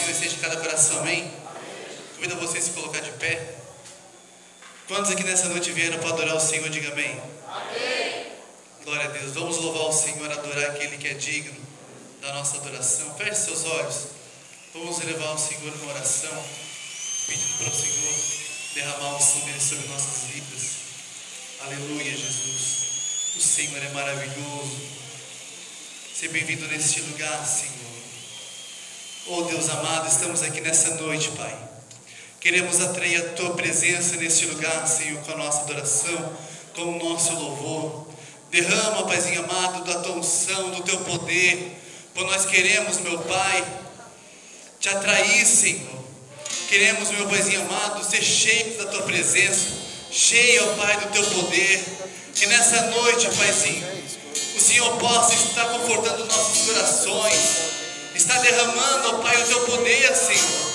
Senhor esteja em cada coração, amém? Convido a você a se colocar de pé. Quantos aqui nessa noite vieram para adorar o Senhor? Diga amém. Amém. Glória a Deus. Vamos louvar o Senhor, adorar aquele que é digno da nossa adoração. Feche seus olhos. Vamos elevar o Senhor numa oração, pedindo para o Senhor derramar o som dele sobre nossas vidas. Aleluia, Jesus. O Senhor é maravilhoso. Seja bem-vindo neste lugar, Senhor. Oh Deus amado, estamos aqui nessa noite, Pai. Queremos atrair a Tua presença neste lugar, Senhor, com a nossa adoração, com o nosso louvor. Derrama, Paizinho amado, da Tua unção, do Teu poder, pois nós queremos, meu Pai, Te atrair, Senhor. Queremos, meu Paizinho amado, ser cheios da Tua presença, cheio, ó Pai, do Teu poder. Que nessa noite, Paizinho, o Senhor possa estar confortando nossos corações, está derramando, ó Pai, o Teu poder, Senhor.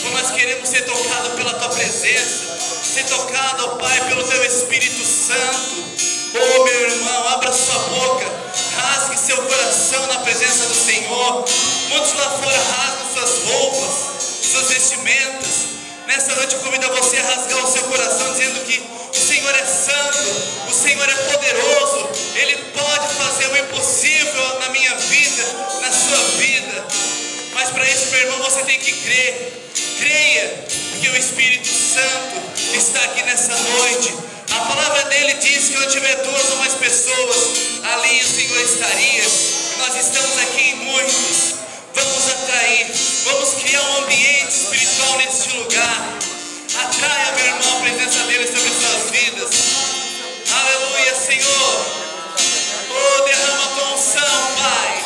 Como nós queremos ser tocados pela Tua presença, ser tocados, ó Pai, pelo Teu Espírito Santo. Oh, meu irmão, abra sua boca, rasgue seu coração na presença do Senhor. Muitos lá fora rasgam suas roupas, suas vestimentas. Nessa noite eu convido a você a rasgar o seu coração, dizendo que o Senhor é santo, o Senhor é poderoso, Ele pode fazer o impossível na minha vida, na sua vida. Mas para isso, meu irmão, você tem que crer. Creia, porque o Espírito Santo está aqui nessa noite. A palavra dele diz que onde tiver duas ou mais pessoas, ali o Senhor estaria. Nós estamos aqui em muitos. Vamos atrair, vamos criar um ambiente espiritual neste lugar. Atraia, meu irmão, a presença dele sobre suas vidas. Aleluia, Senhor. Oh, derrama a tua unção, Pai.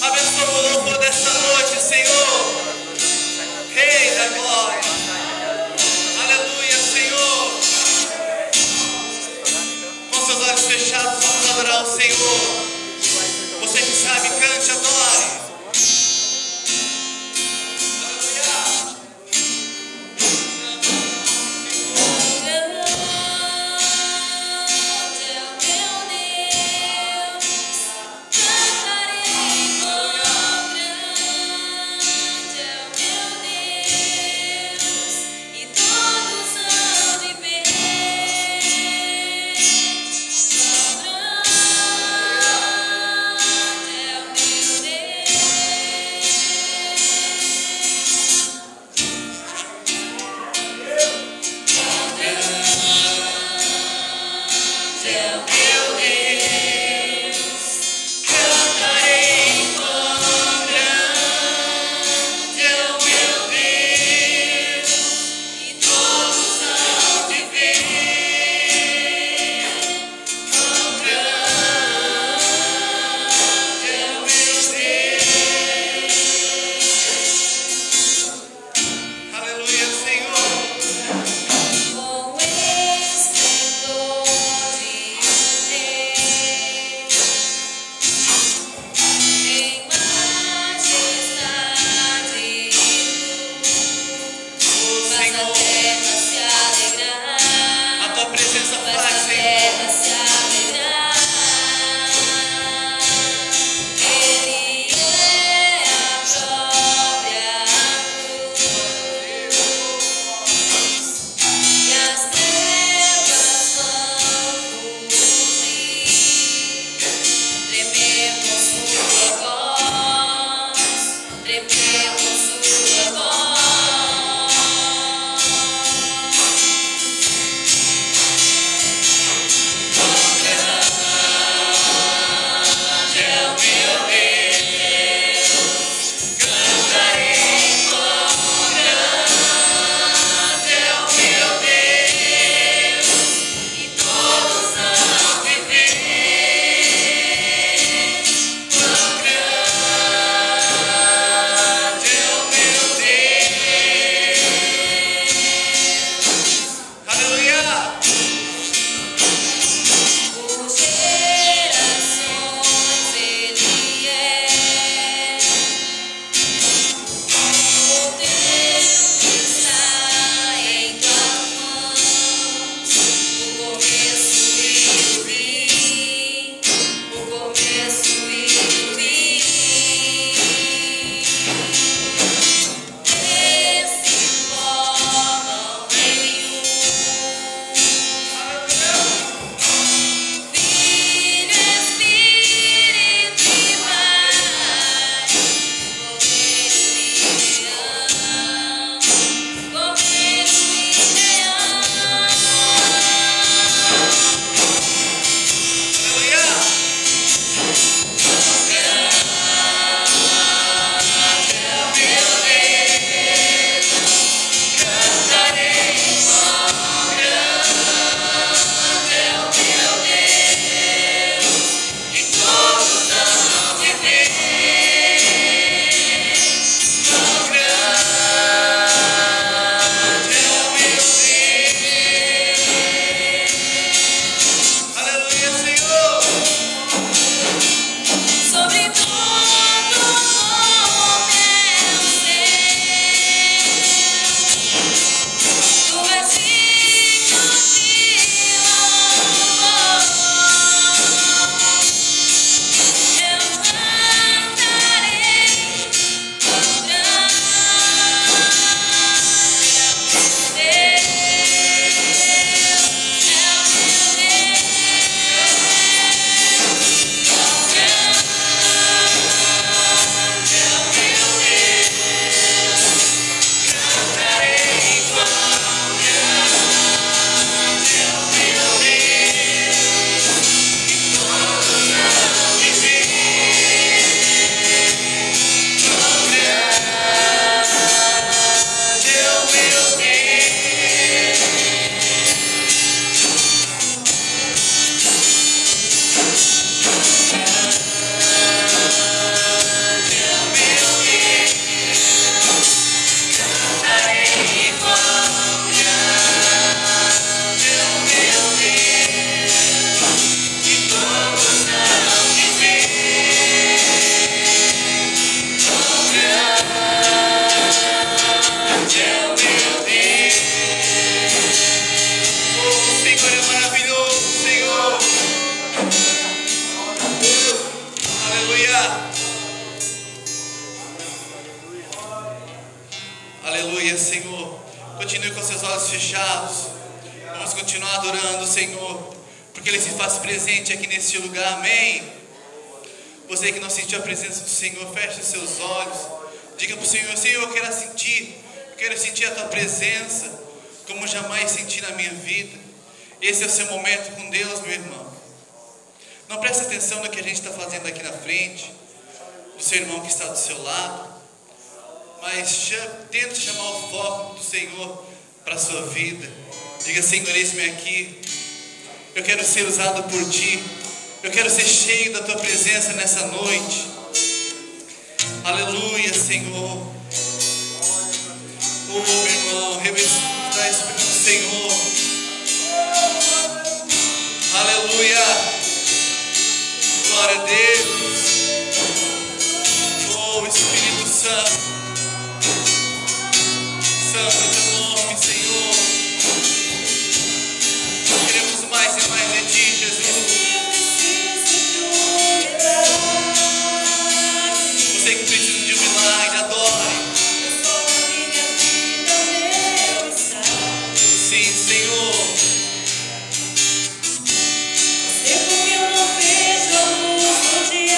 Abençoa o louvor dessa noite, Senhor. Rei da glória. Aleluia, Senhor. Com seus olhos fechados, vamos adorar o Senhor. Você que sabe, cante, adore. Aleluia, Senhor. Continue com seus olhos fechados. Vamos continuar adorando o Senhor, porque Ele se faz presente aqui neste lugar. Amém. Você que não sentiu a presença do Senhor, feche os seus olhos. Diga para o Senhor: Senhor, eu quero sentir a Tua presença como jamais senti na minha vida. Esse é o seu momento com Deus, meu irmão. Não preste atenção no que a gente está fazendo aqui na frente, do seu irmão que está do seu lado, mas tente chamar o foco do Senhor para a sua vida. Diga: Senhor, eis-me aqui. Eu quero ser usado por Ti. Eu quero ser cheio da Tua presença nessa noite. Aleluia, Senhor. Oh, meu irmão, revestido da Espírito do Senhor. Aleluia. Glória a Deus. Oh, Espírito Santo. Santo é Teu nome, Senhor. Queremos mais e mais de Ti, Jesus. Você que precisa de um milagre, adore. Sim, Senhor. Eu não vejo a luz do dia.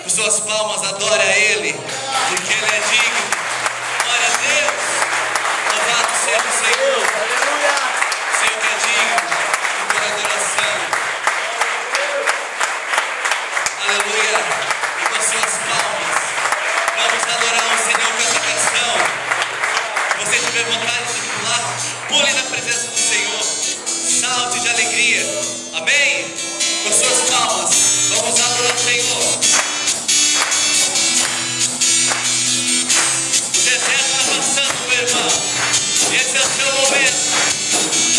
Com suas palmas, adore a Ele, porque Ele é digno. Glória a Deus. Louvado seja o Senhor. O Senhor que é digno de toda adoração. Aleluia. E com suas palmas, vamos adorar o Senhor com essa canção. Se você tiver vontade de pular, pule na presença do Senhor. Salte de alegria. Amém? Com suas palmas, vamos adorar o Senhor. O deserto está passando, meu irmão. Esse é o seu momento.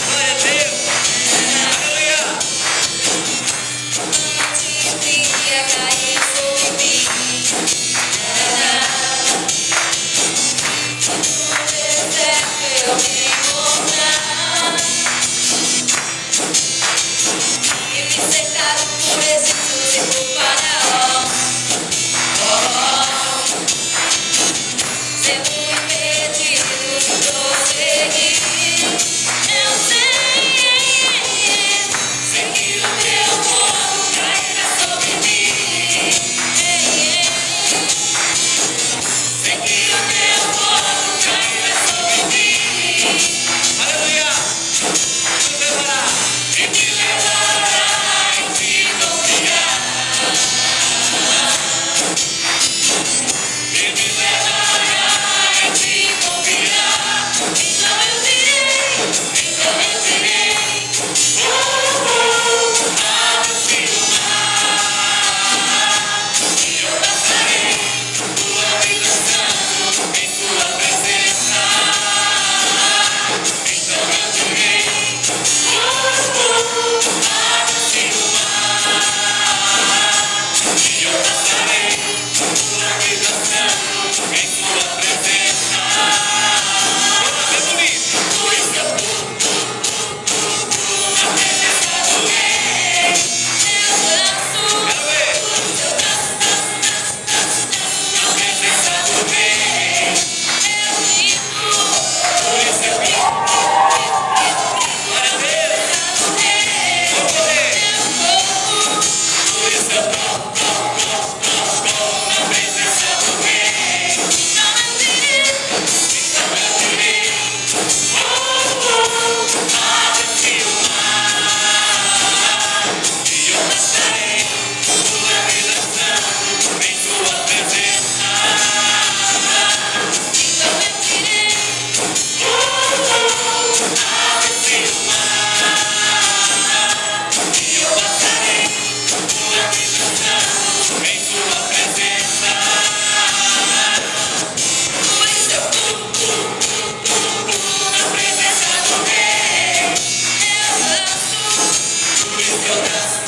Glória a Deus. Aleluia. Cair sobre mim. No deserto eu me encontrar e me cercaram por exércitos e por Faraó. Sendo impedido de prosseguir, eu sei que o teu fogo cairá sobre mim. Sei que o teu fogo cairá sobre mim. Aleluia. E me levará em te confiar. E me levará em te confiar. Então eu direi, abre-se o mar. E eu passarei tua vida santo em tua presença. Então eu direi, abre-se o mar. E eu passarei tua vida santo em tua presença. É bonito. Por isso eu na presença do Rei. Eu danço, Quero ver. eu danço na presença do Rei. Eu grito, Por isso eu vim. Glória a Deus. do Rei. Vou correr. Eu corro, Por isso eu vou. na presença do Rei. Então eu direi, abre-se o mar. E eu Passarei tua vida santo em tua presença. Então eu direi, abre-se o mar. E eu passarei tua vida santo em tua presença. Por isso eu na presença do Rei. Eu danço, por isso eu danço.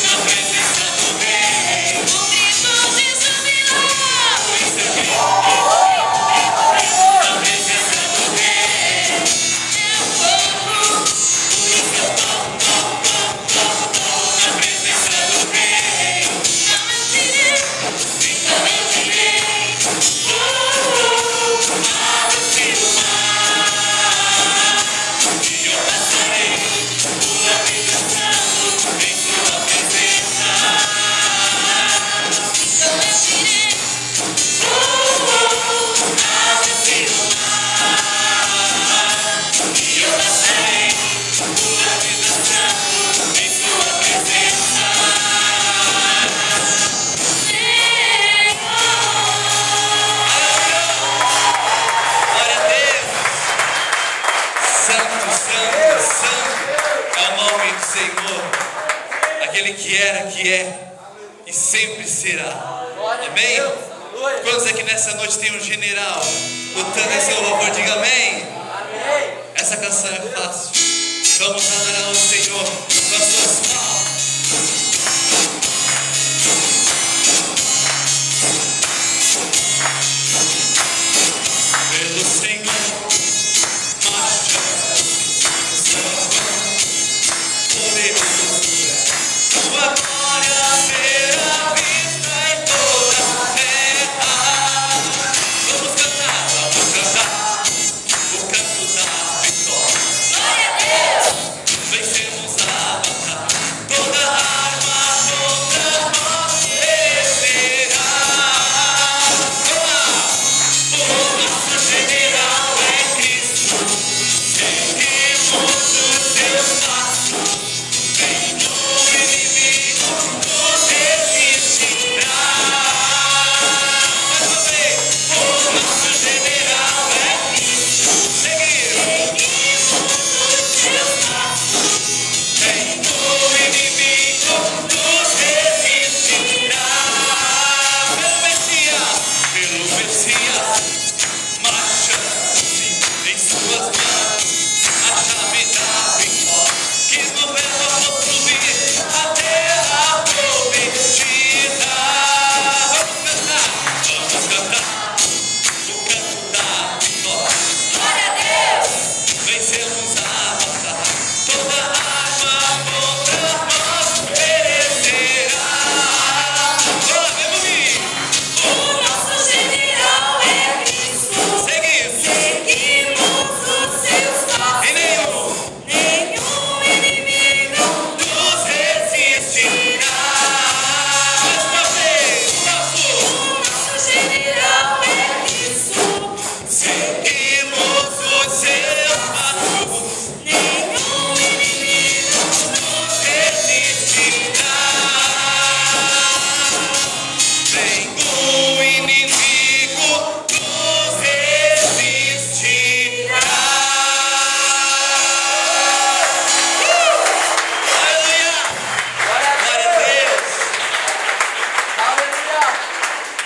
na presença do Rei. O grito de jubileu. Por isso eu vim. Na presença do Rei. Eu corro, na presença do Rei. Então eu direi, abre-se o mar. E eu Passarei tua vida santo em tua presença. Então eu direi, abre-se o mar. E eu passarei tua vida santo em tua presença. Glória a Deus. Santo, santo, santo é o nome do Senhor. Aquele que era, que é e sempre será. Amém? Quantos aqui nessa noite tem um general lutando em seu louvor? Diga amém. Essa canção é fácil. Vamos adorar o Senhor com as suas palmas. Pelo Senhor, marcha, poderoso é. Tua glória será vista em toda a terra. Vamos cantar o canto da vitória. Glória a Deus. Vencemos a batalha.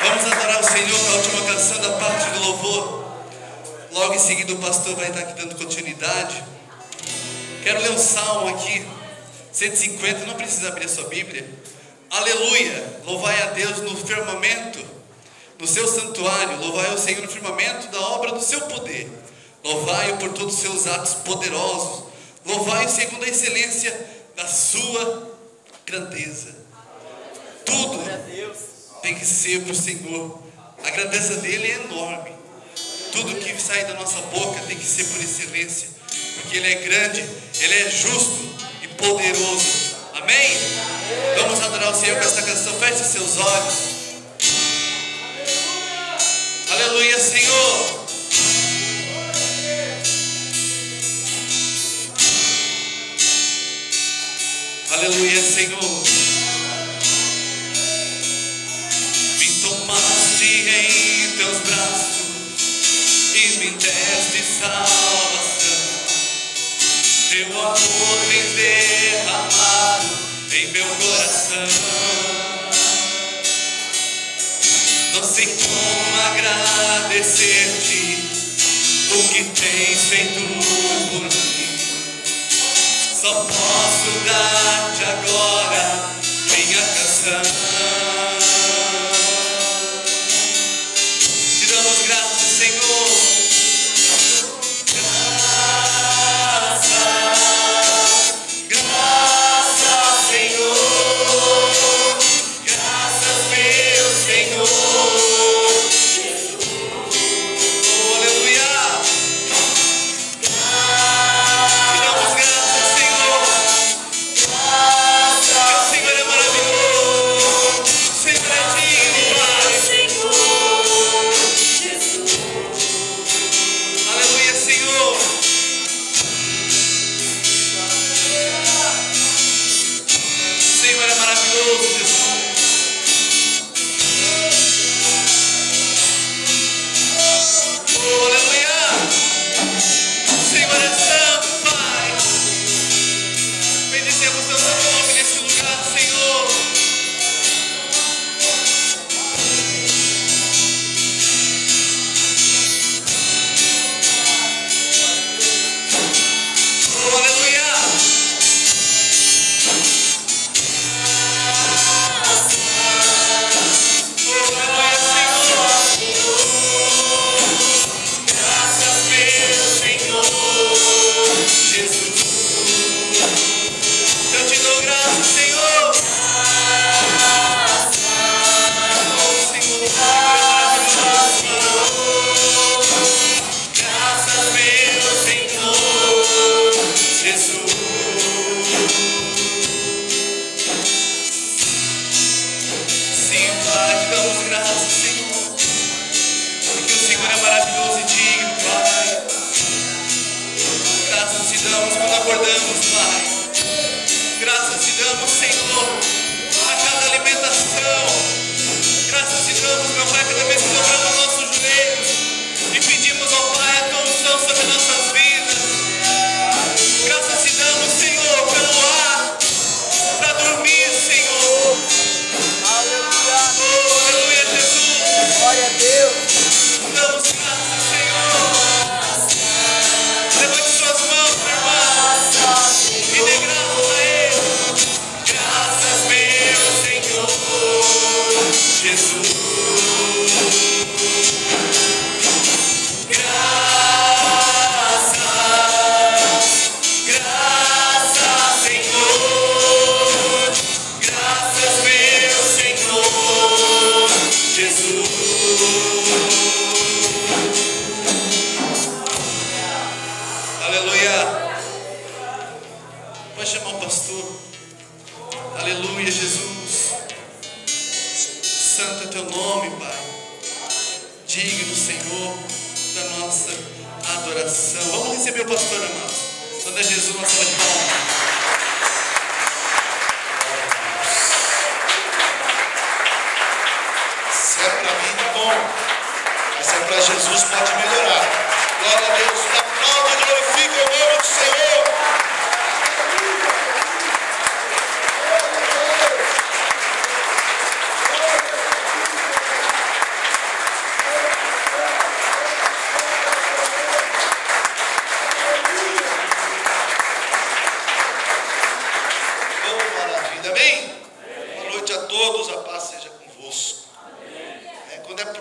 Vamos adorar o Senhor com a última canção da parte do louvor. Logo em seguida o pastor vai estar aqui dando continuidade. Quero ler um salmo aqui, 150, não precisa abrir a sua Bíblia. Aleluia, louvai a Deus no firmamento, no seu santuário, louvai o Senhor no firmamento da obra do seu poder. Louvai-o por todos os seus atos poderosos, louvai-o segundo a excelência da sua grandeza. Tudo tem que ser para o Senhor, a grandeza dele é enorme. Tudo que sai da nossa boca tem que ser por excelência, porque ele é grande, ele é justo e poderoso. Amém? Vamos adorar o Senhor com esta canção. Feche seus olhos. Aleluia, Senhor. Aleluia, Senhor. Me tomaste em teus braços e me deste salvação. Teu amor vem derramado em meu coração. Não sei como agradecer-te o que tens feito por mim. Só posso dar-te agora minha canção. Te damos graças, Senhor.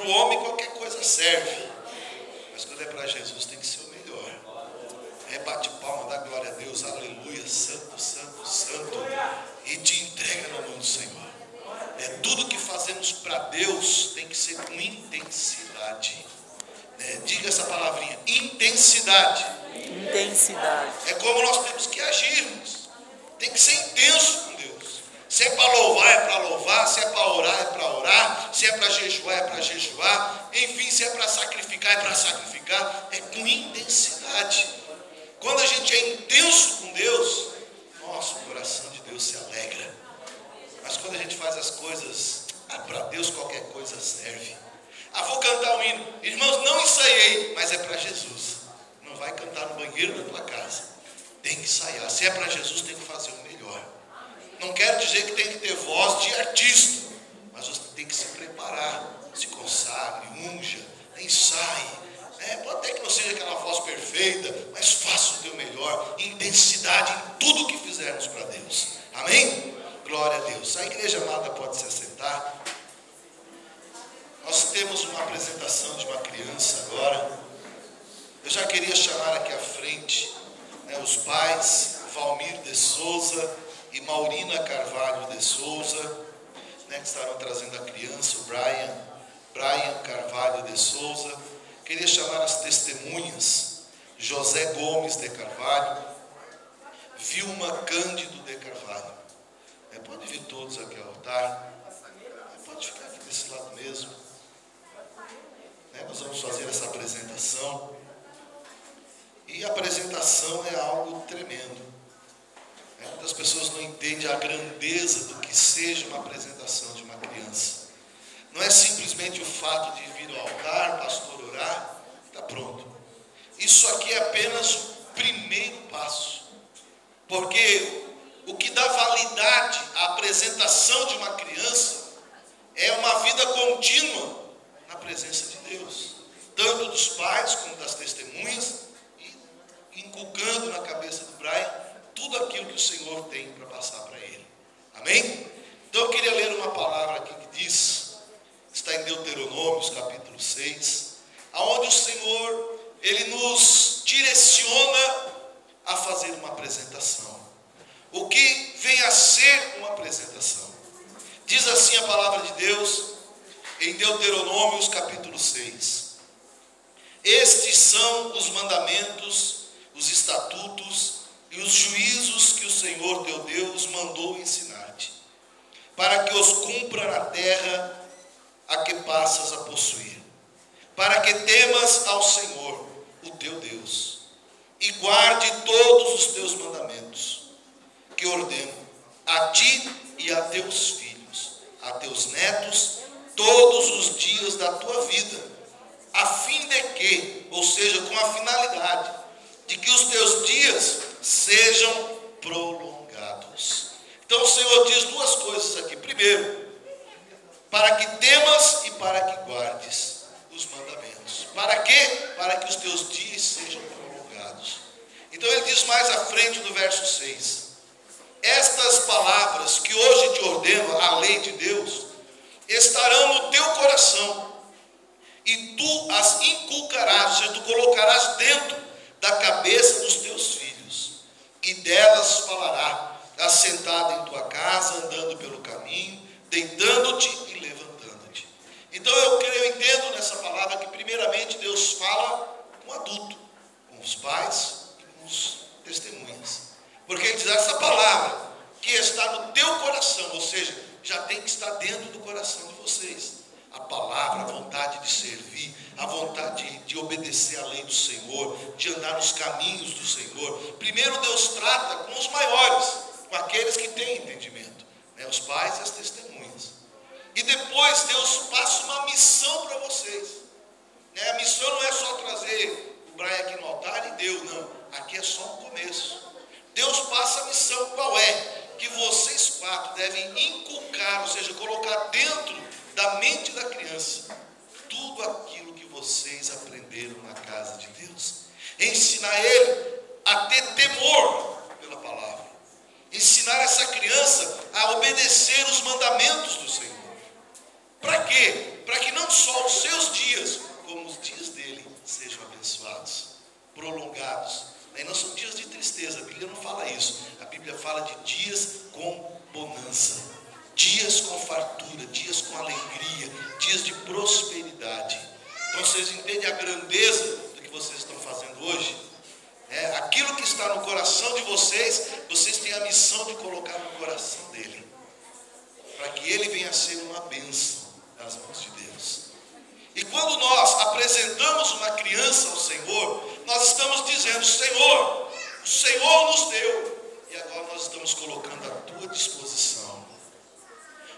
o homem qualquer coisa serve, mas quando é para Jesus tem que ser o melhor. Bate palma, dá glória a Deus, aleluia, santo, santo, santo, e te entrega na mão do Senhor. Tudo que fazemos para Deus tem que ser com intensidade. Diga essa palavrinha, intensidade. Intensidade. É como nós temos que agirmos. Tem que ser intenso com Deus. Se é para louvar, é para louvar. Se é para orar, é para orar. Se é para jejuar, é para jejuar. Enfim, se é para sacrificar, é para sacrificar. É com intensidade. Quando a gente é intenso com Deus, nossa, o coração de Deus se alegra. Mas quando a gente faz as coisas, para Deus qualquer coisa serve. Vou cantar um hino. Irmãos, não ensaiei, mas é para Jesus. Não vai cantar no banheiro da tua casa. Tem que ensaiar. Se é para Jesus, tem que fazer o melhor. Não quero dizer que tem que ter voz de artista, mas você tem que se preparar. Se consagre, unja, ensaie. Pode até que não seja aquela voz perfeita, mas faça o teu melhor. Intensidade em tudo que fizermos para Deus. Amém? Glória a Deus. A igreja amada pode se assentar. Nós temos uma apresentação de uma criança agora. Eu já queria chamar aqui à frente os pais, Valmir de Souza e Maurina Carvalho de Souza, que estarão trazendo a criança, o Brian Carvalho de Souza. Queria chamar as testemunhas, José Gomes de Carvalho, Vilma Cândido de Carvalho. Pode vir todos aqui ao altar. Pode ficar aqui desse lado mesmo. Nós vamos fazer essa apresentação. E a apresentação é algo tremendo. Muitas pessoas não entendem a grandeza do que seja uma apresentação de uma criança. Não é simplesmente o fato de vir ao altar, pastor orar, está pronto. Isso aqui é apenas o primeiro passo. Porque o que dá validade à apresentação de uma criança é uma vida contínua na presença de Deus, tanto dos pais como das testemunhas, e inculcando na cabeça do Brian tudo aquilo que o Senhor tem para passar para ele. Amém? Então eu queria ler uma palavra aqui que diz, está em Deuteronômios capítulo 6, aonde o Senhor, Ele nos direciona a fazer uma apresentação. O que vem a ser uma apresentação? Diz assim a palavra de Deus, em Deuteronômios capítulo 6. Estes são os mandamentos, os estatutos e os juízos que o Senhor teu Deus mandou ensinar-te, para que os cumpra na terra a que passas a possuir, para que temas ao Senhor, o teu Deus, e guarde todos os teus mandamentos, que ordeno a ti e a teus filhos, a teus netos, todos os dias da tua vida, a fim de que, ou seja, com a finalidade, de que os teus dias sejam prolongados. Então o Senhor diz duas coisas aqui. Primeiro, para que temas e para que guardes os mandamentos. Para quê? Para que os teus dias sejam prolongados. Então ele diz mais à frente no verso 6. Estas palavras que hoje te ordeno, a lei de Deus, estarão no teu coração, e tu as inculcarás, ou seja, tu colocarás dentro da cabeça dos teus filhos, e delas falará, assentado em tua casa, andando pelo caminho, deitando-te e levantando-te. Então eu entendo nessa palavra que primeiramente Deus fala com o adulto, com os pais e com os testemunhas. Porque ele diz essa palavra que está no teu coração, ou seja, já tem que estar dentro do coração de vocês. A palavra, a vontade de servir, a vontade de obedecer à lei do Senhor, de andar nos caminhos do Senhor. Primeiro Deus trata com os maiores, com aqueles que têm entendimento, os pais e as testemunhas. E depois Deus passa uma missão para vocês. A missão não é só trazer o Brian aqui no altar e deu, não. Aqui é só o começo. Deus passa a missão, qual é? Que vocês quatro devem inculcar, ou seja, colocar dentro da mente da criança tudo aquilo que vocês aprenderam na casa de Deus. Ensinar ele a ter temor pela palavra. Ensinar essa criança a obedecer os mandamentos do Senhor. Para quê? Para para que não só os seus dias, como os dias dele sejam abençoados, prolongados. E não são dias de tristeza, a Bíblia não fala isso. A Bíblia fala de dias com bonança, dias com fartura, dias com alegria, dias de prosperidade. Então vocês entendem a grandeza do que vocês estão fazendo hoje? Aquilo que está no coração de vocês, vocês têm a missão de colocar no coração dele, para que ele venha a ser uma bênção nas mãos de Deus. E quando nós apresentamos uma criança ao Senhor, nós estamos dizendo: Senhor, o Senhor nos deu, e agora nós estamos colocando à tua disposição.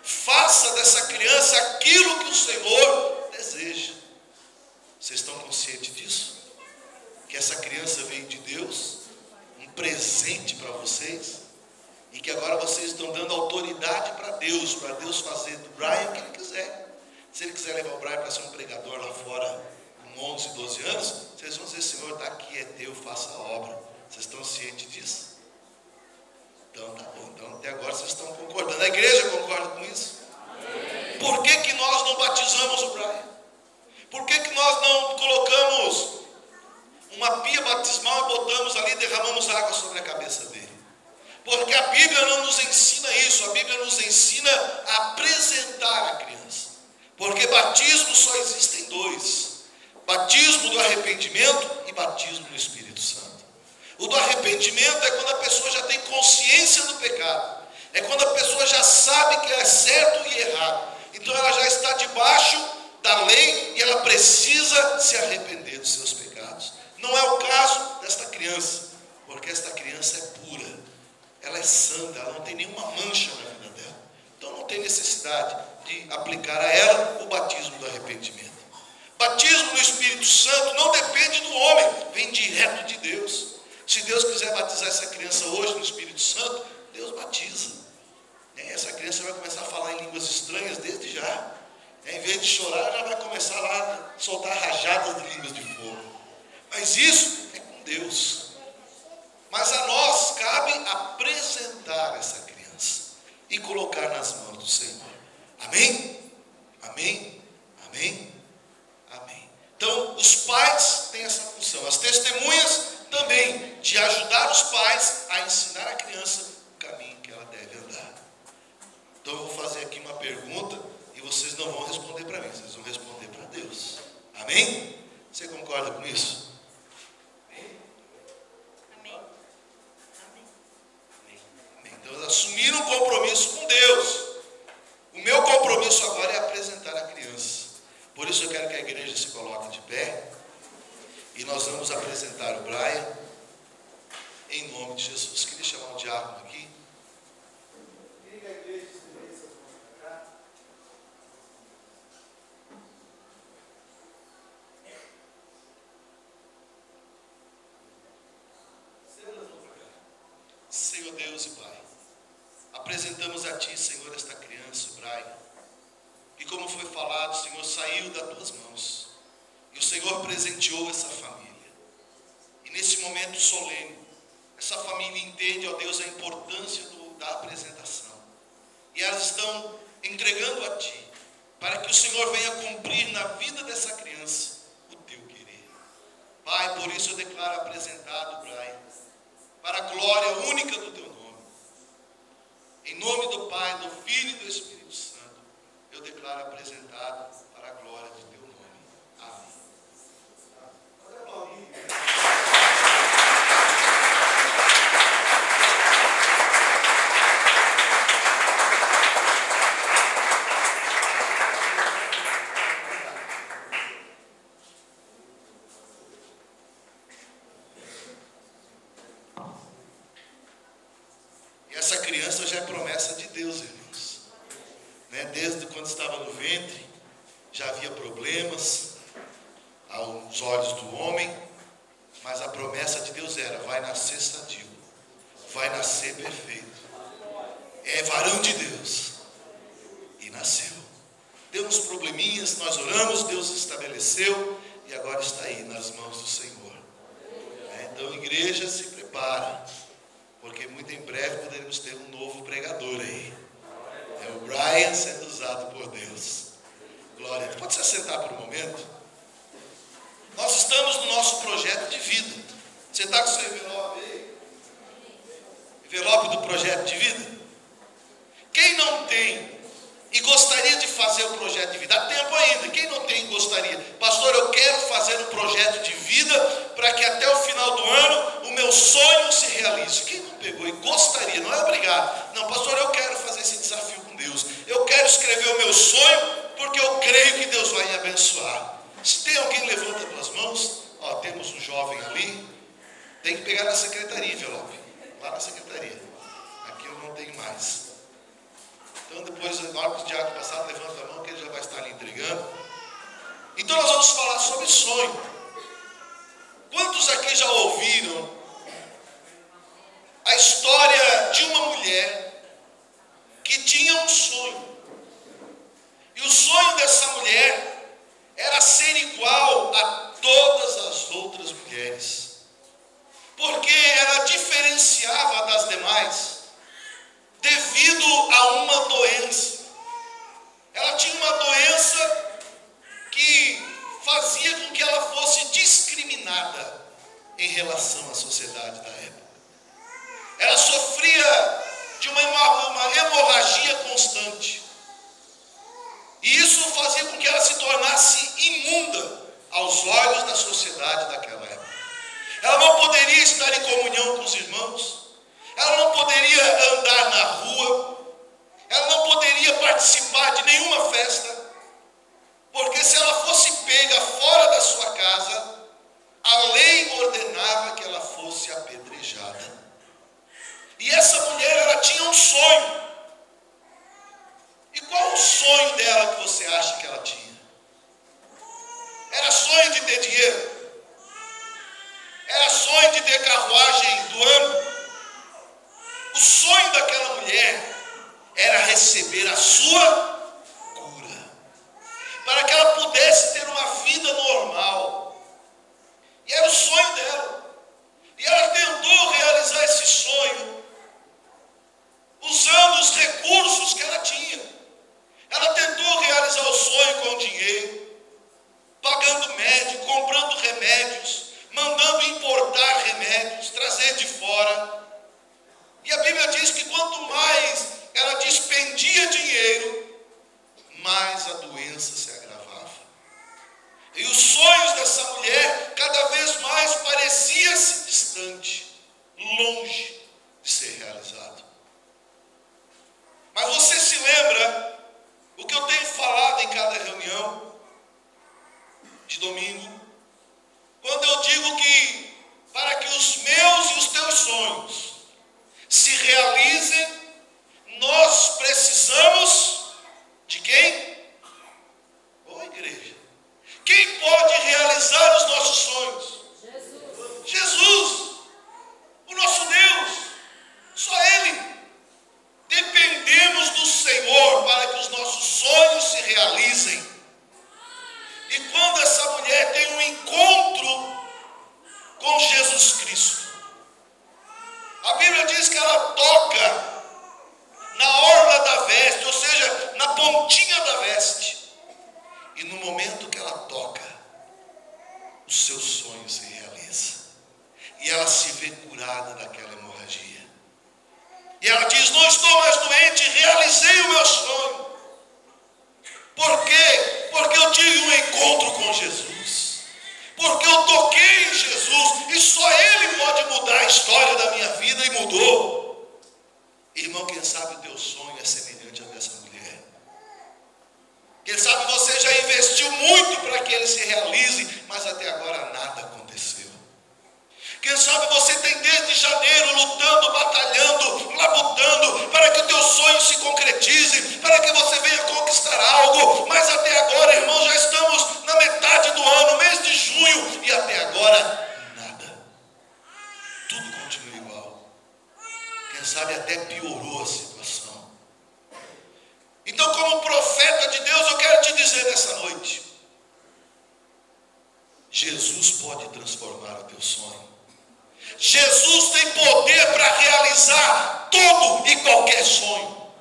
Faça dessa criança aquilo que o Senhor deseja. Vocês estão conscientes disso? Que essa criança veio de Deus, um presente para vocês, e que agora vocês estão dando autoridade para Deus fazer do Brian o que ele quiser. Se ele quiser levar o Brian para ser um pregador lá fora com 11, 12 anos, vocês vão dizer: Senhor, está aqui, é teu, faça a obra. Vocês estão cientes disso? Então tá bom, então até agora vocês estão concordando. A igreja concorda com isso? Por que nós não batizamos o Brian? Por que nós não colocamos uma pia batismal e botamos ali e derramamos água sobre a cabeça dele? Porque a Bíblia não nos ensina isso. A Bíblia nos ensina a apresentar a criança. Porque batismo só existem dois: batismo do arrependimento e batismo no Espírito Santo. O do arrependimento é quando a pessoa já tem consciência do pecado, é quando a pessoa já sabe que é certo e errado, então ela já está debaixo da lei e ela precisa se arrepender dos seus pecados. Não é o caso desta criança, porque esta criança é pura, ela é santa, ela não tem nenhuma mancha na vida dela, então não tem necessidade de aplicar a ela o batismo do arrependimento. Batismo no Espírito Santo não depende do homem, vem direto de Deus. Se Deus quiser batizar essa criança hoje no Espírito Santo, Deus batiza. Essa criança vai começar a falar em línguas estranhas desde já. Em vez de chorar, já vai começar lá a soltar rajadas de línguas de fogo. Mas isso é com Deus. Mas a nós cabe apresentar essa criança e colocar nas mãos do Senhor. Amém? Amém? Amém? Amém. Então, os pais têm essa função. As testemunhas também, de ajudar os pais a ensinar a criança o caminho que ela deve andar. Então eu vou fazer aqui uma pergunta e vocês não vão responder para mim, vocês vão responder para Deus. Amém? Você concorda com isso? Amém. Amém. Amém. Então assumiram um compromisso com Deus. O meu compromisso agora é apresentar a criança. Por isso eu quero que a igreja se coloque de pé. E nós vamos apresentar o Brian em nome de Jesus. Queria chamar o diácono aqui. Queria que a igreja estendesse as mãos para cá. Senhor Deus e Pai, apresentamos a Ti, Senhor, esta criança, o Brian. E como foi falado, Senhor, saiu das Tuas mãos. E o Senhor presenteou essa família. E nesse momento solene, essa família entende, ó Deus, a importância da apresentação. E elas estão entregando a Ti, para que o Senhor venha cumprir na vida dessa criança o Teu querer. Pai, por isso eu declaro apresentado, Brian, para a glória única do Teu nome. Em nome do Pai, do Filho e do Espírito Santo, eu declaro apresentado para a glória de Teu nome. Amém. E essa criança já é promessa de Deus, irmãos. Desde quando estava no ventre, já havia problemas aos olhos do homem, mas a promessa de Deus era: vai nascer sadio, vai nascer perfeito, é varão de Deus. E nasceu. Deu uns probleminhas, nós oramos, Deus estabeleceu, e agora está aí nas mãos do Senhor. Então, igreja, se prepara, porque muito em breve poderemos ter um novo pregador aí. É o Brian sendo usado por Deus. Glória a Deus. Pode se assentar por um momento. Nós estamos no nosso projeto de vida. Você está com o seu envelope aí? Envelope do projeto de vida? Quem não tem e gostaria de fazer o projeto de vida? Há tempo ainda. Quem não tem e gostaria? Pastor, eu quero fazer um projeto de vida para que até o final do ano o meu sonho se realize. Quem não pegou e gostaria? Não é obrigado. Não, pastor, eu quero fazer esse desafio com Deus. Eu quero escrever o meu sonho porque eu creio que Deus vai me abençoar. Se tem alguém, levanta as mãos. Ó, temos um jovem ali. Tem que pegar na secretaria, envelope. Lá na secretaria. Aqui eu não tenho mais. Então depois, na hora que o diácono passar, levanta a mão que ele já vai estar ali entregando. Então nós vamos falar sobre sonho. Quantos aqui já ouviram a história de uma mulher que tinha um sonho? E o sonho dessa mulher era ser igual a todas as outras mulheres. Porque ela diferenciava das demais devido a uma doença. Ela tinha uma doença que fazia com que ela fosse discriminada em relação à sociedade da época. Ela sofria de uma hemorragia constante. E isso fazia com que ela se tornasse imunda aos olhos da sociedade daquela época. Ela não poderia estar em comunhão com os irmãos. Ela não poderia andar na rua. Ela não poderia participar de nenhuma festa. Porque se ela fosse pega fora da sua casa, a lei ordenava que ela fosse apedrejada. E essa mulher, ela tinha um sonho. E qual o sonho dela que você acha que ela tinha? Era sonho de ter dinheiro? Era sonho de ter carruagem do ano? O sonho daquela mulher era receber a sua cura, para que ela pudesse ter uma vida normal. E era o sonho dela. E ela tentou realizar esse sonho usando os recursos que ela tinha. Ela tentou realizar o sonho com dinheiro, pagando médico, comprando remédios, mandando importar remédios, trazer de fora. E a Bíblia diz que quanto mais ela despendia dinheiro, mais a doença se agravava. E os sonhos dessa mulher cada vez mais parecia-se distante, longe de ser realizado. Mas você se lembra o que eu tenho falado em cada reunião de domingo? Quando eu digo que para que os meus e os teus sonhos se realizem, nós precisamos de quem? Ô igreja, quem pode realizar os nossos sonhos? Jesus. Jesus, o nosso Deus, só Ele. Dependemos do Senhor para que os nossos sonhos se realizem. E quando essa mulher tem um encontro com Jesus Cristo, a Bíblia diz que ela toca na orla da veste, ou seja, na pontinha da veste. E no momento que ela toca, o seu sonho se realiza. E ela se vê curada daquela hemorragia. E ela diz: não estou mais doente, realizei o meu sonho. Por quê? Porque eu tive um encontro com Jesus. Porque eu toquei em Jesus. E só Ele pode mudar a história da minha vida. E mudou. Irmão, quem sabe o teu sonho é semelhante ao dessa mulher. Quem sabe você já investiu muito para que ele se realize, mas até agora nada aconteceu. Quem sabe você tem desde janeiro lutando, batalhando, labutando para que o teu sonho se concretize, para que você venha conquistar algo, mas até agora, irmão, já estamos na metade do ano, mês de junho, e até agora nada. Tudo continua igual. Quem sabe até piorou a situação. Então, como profeta de Deus, eu quero te dizer nessa noite: Jesus pode transformar o teu sonho. Jesus tem poder para realizar todo e qualquer sonho.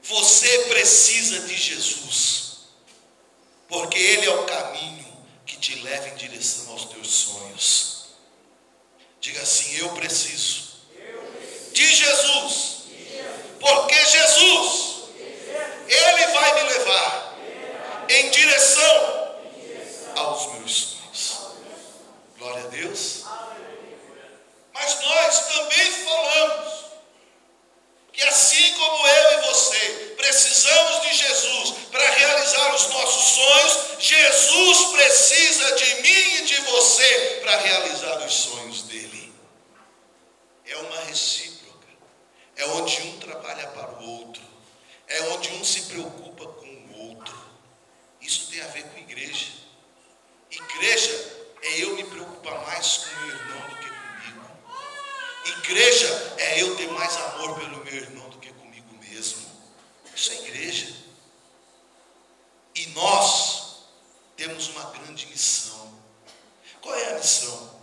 Você precisa de Jesus. porque Ele é o caminho que te leva em direção aos teus sonhos. Diga assim: eu preciso de Jesus, porque Jesus, Ele vai me levar em direção aos meus sonhos. Glória a Deus. Mas nós também falamos que assim como eu e você precisamos de Jesus para realizar os nossos sonhos, Jesus precisa de mim e de você para realizar os sonhos dele. É uma recíproca, é onde um trabalha para o outro, é onde um se preocupa com o outro. Isso tem a ver com igreja. Igreja é eu me preocupar mais com o meu irmão do que comigo. Igreja é eu ter mais amor pelo meu irmão do que comigo mesmo. Isso é igreja. E nós temos uma grande missão. Qual é a missão?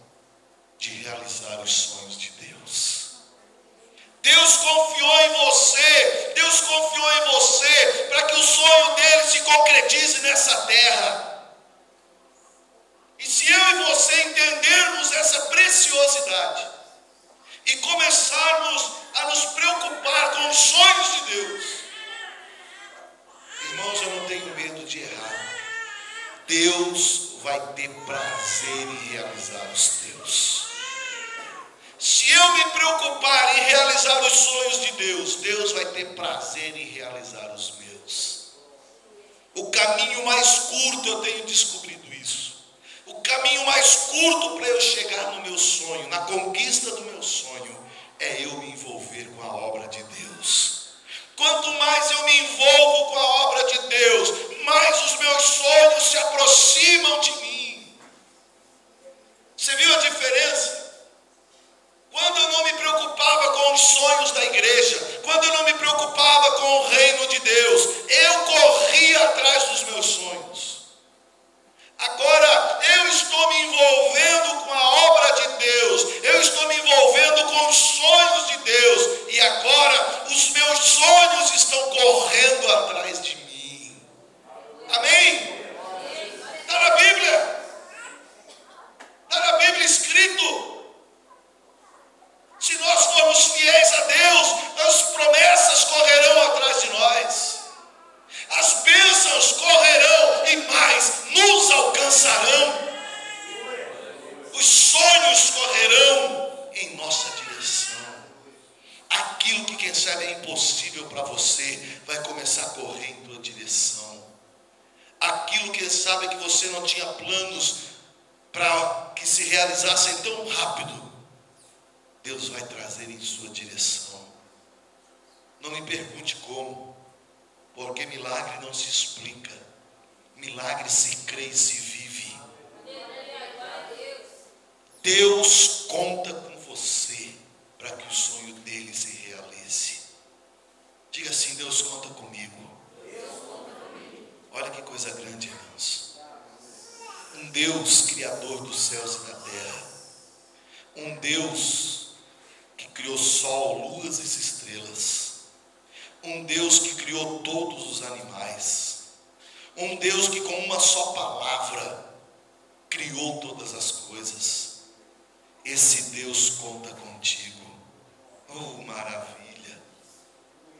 De realizar os sonhos de Deus. Deus confiou em você. Deus confiou em você para que o sonho dele se concretize nessa terra. E se eu e você entendermos essa preciosidade e começarmos a nos preocupar com os sonhos de Deus, irmãos, eu não tenho medo de errar. Deus vai ter prazer em realizar os teus. Se eu me preocupar em realizar os sonhos de Deus, Deus vai ter prazer em realizar os meus. O caminho mais curto, eu tenho descobrido isso. O caminho mais curto para eu chegar no meu sonho, na conquista do meu sonho, é eu me envolver com a obra de Deus. Quanto mais eu me envolvo com a obra de Deus, mais os meus sonhos se aproximam de mim. Você viu a diferença? Quando eu não me preocupava com os sonhos da igreja, quando eu não me preocupava com o reino de Deus, eu corria atrás dos meus sonhos. Agora eu estou me envolvendo com a obra de Deus, eu estou me envolvendo com os sonhos de Deus, e agora os meus sonhos estão correndo atrás de mim. Amém? Está na Bíblia. Está na Bíblia escrito. Se nós formos fiéis a Deus, as promessas correrão atrás de nós. As bênçãos correrão e mais nos alcançarão. Os sonhos correrão em nossa direção. Aquilo que quem sabe é impossível para você vai começar a correr em tua direção. Aquilo que sabe que você não tinha planos para que se realizassem tão rápido, Deus vai trazer em sua direção. Não me pergunte como, porque milagre não se explica. Milagre se crê e se vive. Deus conta com você para que o sonho dele se realize. Diga assim: Deus conta comigo. Olha que coisa grande, irmãos. Um Deus criador dos céus e da terra. Um Deus que criou sol, luas e estrelas. Um Deus que criou todos os animais. Um Deus que com uma só palavra criou todas as coisas. Esse Deus conta contigo. Oh, maravilha!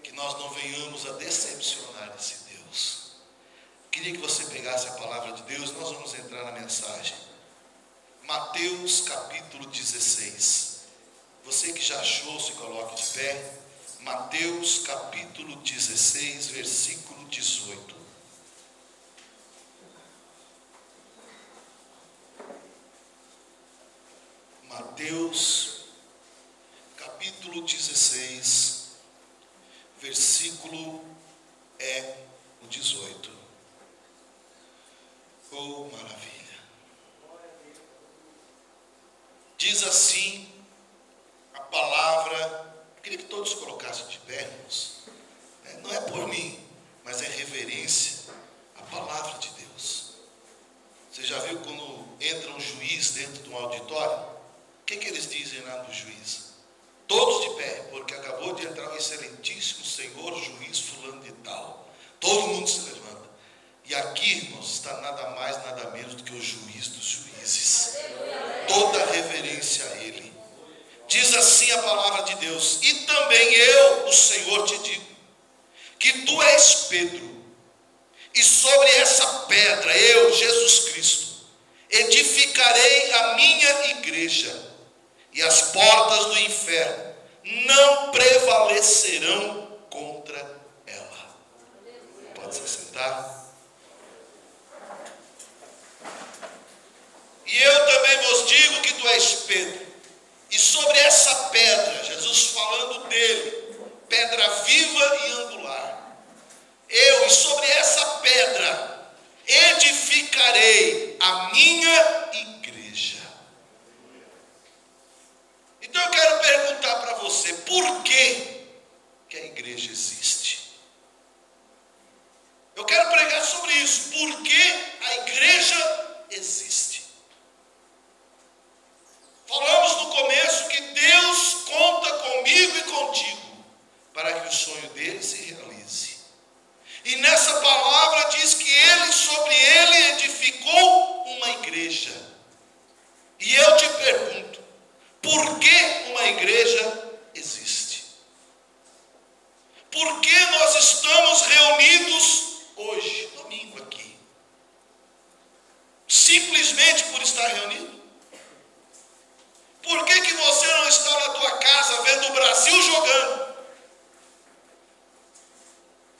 Que nós não venhamos a decepcionar esse Deus. Queria que você pegasse a palavra de Deus. Nós vamos entrar na mensagem. Mateus capítulo 16. Você que já achou, se coloque de pé. Mateus capítulo 16, versículo 18. Mateus capítulo 16, versículo o 18. Oh, maravilha! Diz assim a palavra. Queria que todos colocassem de pé, irmãos. Não é por mim, mas é reverência à palavra de Deus. Você já viu quando entra um juiz dentro de um auditório? O que eles dizem lá do juiz? Todos de pé, porque acabou de entrar o excelentíssimo senhor juiz fulano de tal. Todo mundo se levanta. E aqui, irmãos, está nada mais, nada menos do que o juiz dos juízes. Toda reverência a Ele. Diz assim a palavra de Deus: e também eu, o Senhor, te digo, que tu és Pedro, e sobre essa pedra, eu, Jesus Cristo, edificarei a minha igreja, e as portas do inferno não prevalecerão contra ela. Pode se sentar. E eu também vos digo que tu és Pedro, e sobre essa pedra, Jesus falando dele, pedra viva e angular, eu, e sobre essa pedra, edificarei a minha igreja. Então eu quero perguntar para você, por que a igreja existe? Eu quero pregar sobre isso, por que a igreja existe. Falamos no começo que Deus conta comigo e contigo para que o sonho dele se realize. E nessa palavra diz que sobre ele edificou uma igreja. E eu te pergunto, por que uma igreja existe? Por que nós estamos reunidos hoje, domingo aqui? Simplesmente por estar reunido? Por que você não está na tua casa vendo o Brasil jogando?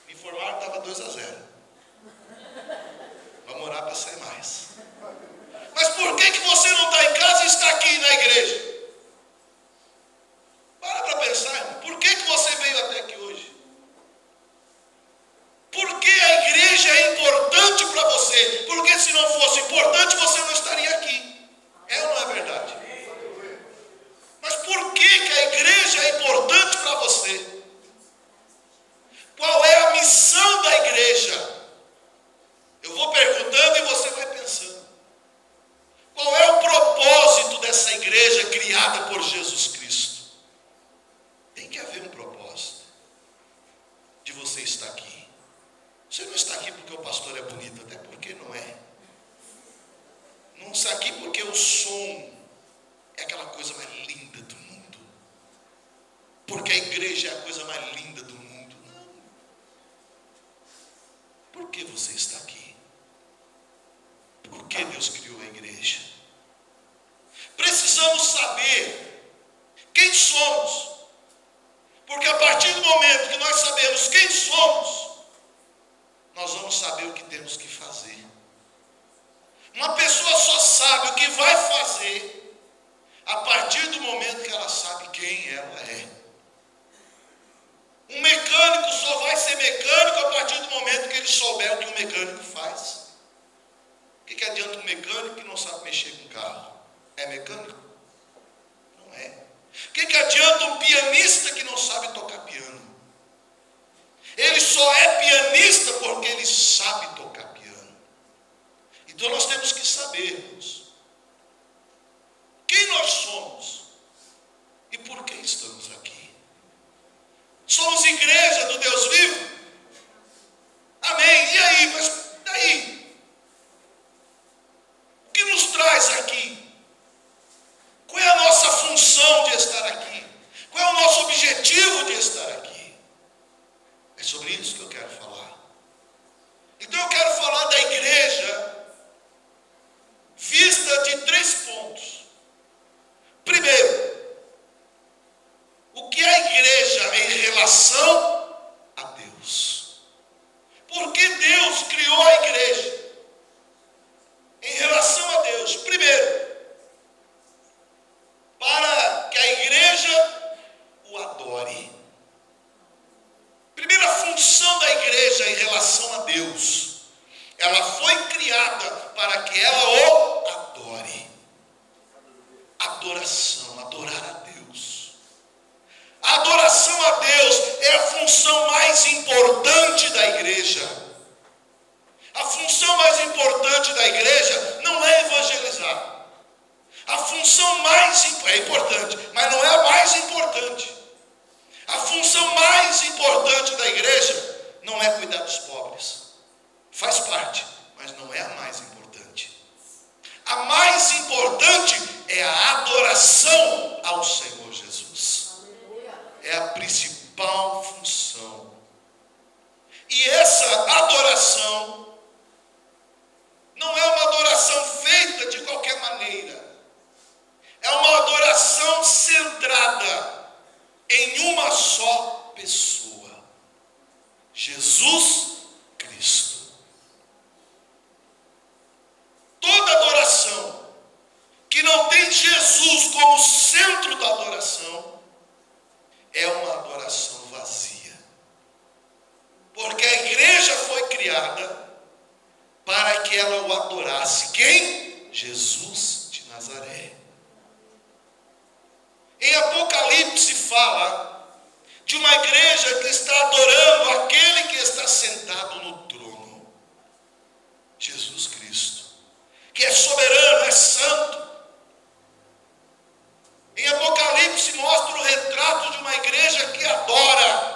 Me informaram que estava 2-0. Vamos orar para sair mais. Mas por que você não está em casa e está aqui na igreja? Para pensar, irmão. Por que você veio até aqui hoje? Por que a igreja é importante para você? Porque se não fosse importante, você não estaria aqui. É ou não é verdade? Mas por que a igreja é importante para você? Qual é a missão da igreja? Eu vou perguntando e você vai pensando. Qual é o propósito dessa igreja criada por Jesus Cristo? Tem que haver um propósito de você estar aqui. Você não está aqui porque o pastor é bonito, até porque não é. Não está aqui porque o som é aquela coisa mais linda do mundo. Porque a igreja é a coisa mais linda do mundo. Não. Por que você está aqui? Por que Deus criou a igreja? Precisamos saber quem somos. Porque a partir do momento que nós sabemos quem somos, nós vamos saber o que temos que fazer. Uma pessoa só sabe o que vai fazer a partir do momento que ela sabe quem ela é. Um mecânico só vai ser mecânico a partir do momento que ele souber o que o mecânico faz. O que adianta um mecânico que não sabe mexer com carro? É mecânico? Não é. O que adianta um pianista que não sabe tocar piano? Ele só é pianista porque ele sabe tocar piano. Então nós temos que sabermos quem nós somos e por que estamos aqui. Somos igreja do Deus vivo? Amém. E aí? Mas daí? O que nos traz aqui? Qual é a nossa função de estar aqui? Qual é o nosso objetivo de estar aqui? É sobre isso que eu quero falar. Então eu quero falar da igreja vista de 3 pontos. Primeiro, o que é a igreja em relação a Deus? Por que Deus criou a igreja? Em relação a Deus. Primeiro, para que a igreja o adore. Primeira função da igreja em relação a Deus. Ela foi criada para que ela o adore. Adoração, adorar a Deus. A adoração a Deus é a função mais importante da igreja. A função mais importante da igreja não é evangelizar. A função mais é importante, mas não é a mais importante. A função mais importante da igreja não é cuidar dos pobres. Faz parte, mas não é a mais importante. A mais importante é a adoração ao Senhor Jesus. É a principal função. E essa adoração não é uma adoração feita de qualquer maneira. É uma adoração centrada em uma só pessoa: Jesus Cristo. Toda adoração que não tem Jesus como centro da adoração é uma adoração vazia. Porque a igreja foi criada para que ela o adorasse. Quem? Jesus de Nazaré. Em Apocalipse fala de uma igreja que está adorando aquele que está sentado no trono, Jesus Cristo, que é soberano, é santo. Em Apocalipse mostra o retrato de uma igreja que adora.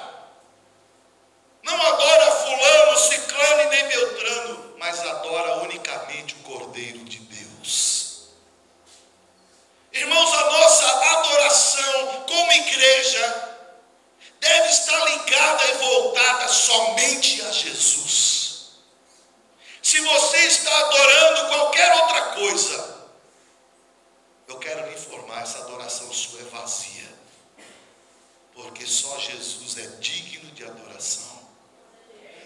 Não adora fulano, ciclano e nem beltrano, mas adora unicamente o Cordeiro de Deus. Irmãos, a nossa adoração como igreja deve estar ligada e voltada somente a Jesus. Se você está adorando qualquer outra coisa, eu quero lhe informar, essa adoração sua é vazia. Porque só Jesus é digno de adoração.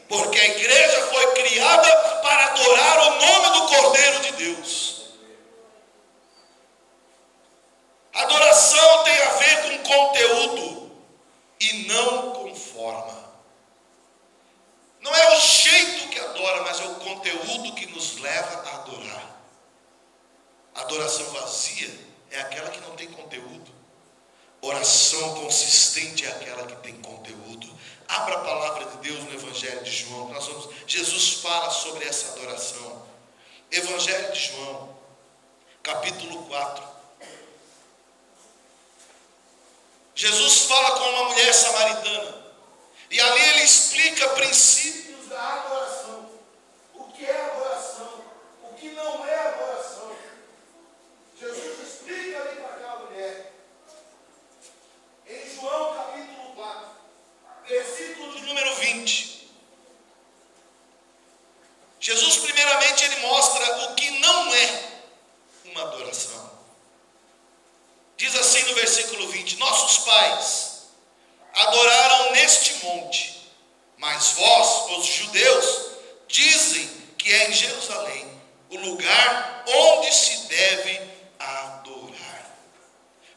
Porque a igreja foi criada para adorar o nome do Cordeiro de Deus. Adoração tem a ver com conteúdo e não com forma. Não é o jeito que adora, mas é o conteúdo que nos leva a adorar. Adoração vazia é aquela que não tem conteúdo. Oração consistente é aquela que tem conteúdo. Abra a palavra de Deus no Evangelho de João. Jesus fala sobre essa adoração. Evangelho de João, capítulo 4. Jesus fala com uma mulher samaritana. E ali ele explica princípios da adoração. O que é adoração? O que não é adoração? Jesus explica ali para aquela mulher. Em João capítulo 4, versículo de número 20. Jesus primeiramente ele mostra o que não é uma adoração. Diz assim no versículo 20: nossos pais adoraram neste monte, mas vós, os judeus, dizem que é em Jerusalém o lugar onde se deve adorar.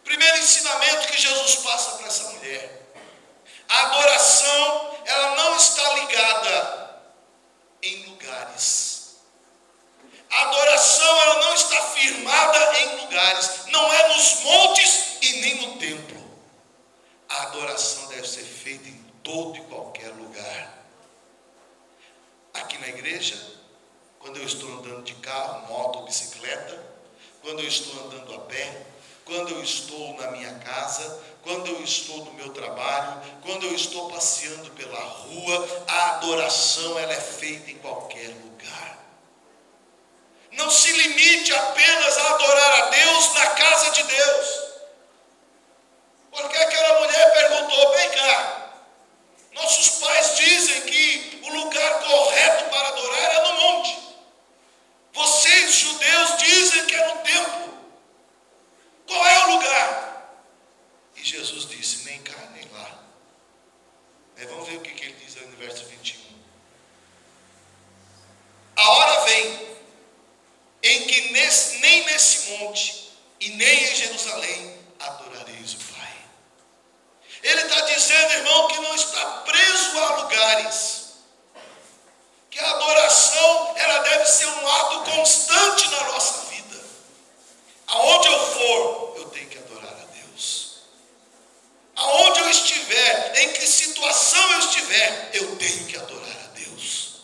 Primeiro ensinamento que Jesus passa para essa mulher: a adoração, ela não está ligada em lugares. A adoração, ela não está firmada em lugares. Não é nos montes e nem no templo. A adoração deve ser feita em todo e qualquer lugar. Aqui na igreja, quando eu estou andando de carro, moto ou bicicleta, quando eu estou andando a pé, quando eu estou na minha casa, quando eu estou no meu trabalho, quando eu estou passeando pela rua, a adoração ela é feita em qualquer lugar. Não se limite apenas a adorar a Deus na casa de Deus. Porque aquela mulher perguntou: vem cá, nossos pais dizem que o lugar correto para adorar é no monte. Vocês, judeus, dizem que é no templo. Qual é o lugar? E Jesus disse: nem cá, nem lá. Vamos ver o que ele diz no verso 21. A hora vem em que nem nesse monte e nem em Jerusalém adorareis o Pai. Ele está dizendo, irmão, que não está preso a lugares. Que a adoração, ela deve ser um ato constante na nossa vida. Aonde eu for, eu tenho que adorar a Deus. Aonde eu estiver, em que situação eu estiver, eu tenho que adorar a Deus.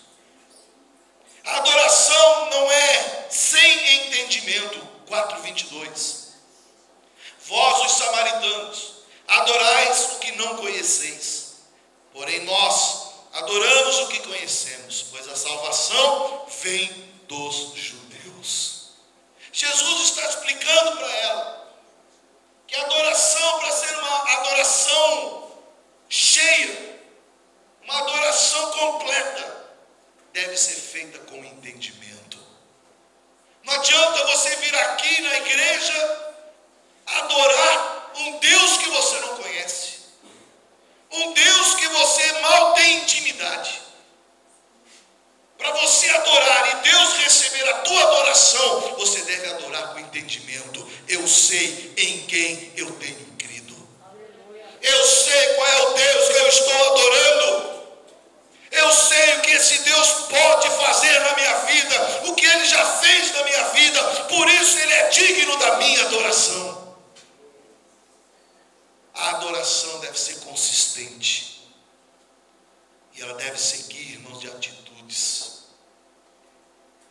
A adoração não é sem entendimento. 4:22. Vós, os samaritanos, adorais o que não conheceis, porém nós adoramos vem dos judeus. Jesus está explicando para ela que a adoração, para ser uma adoração cheia, uma adoração completa, deve ser feita com entendimento. Não adianta você vir aqui na igreja adorar um Deus que você não conhece, um Deus que você mal tem intimidade. Para você adorar e Deus receber a tua adoração, você deve adorar com entendimento. Eu sei em quem eu tenho crido. Eu sei qual é o Deus que eu estou adorando. Eu sei o que esse Deus pode fazer na minha vida, o que Ele já fez na minha vida. Por isso Ele é digno da minha adoração. A adoração deve ser consistente. E ela deve seguir, irmãos, de atitudes.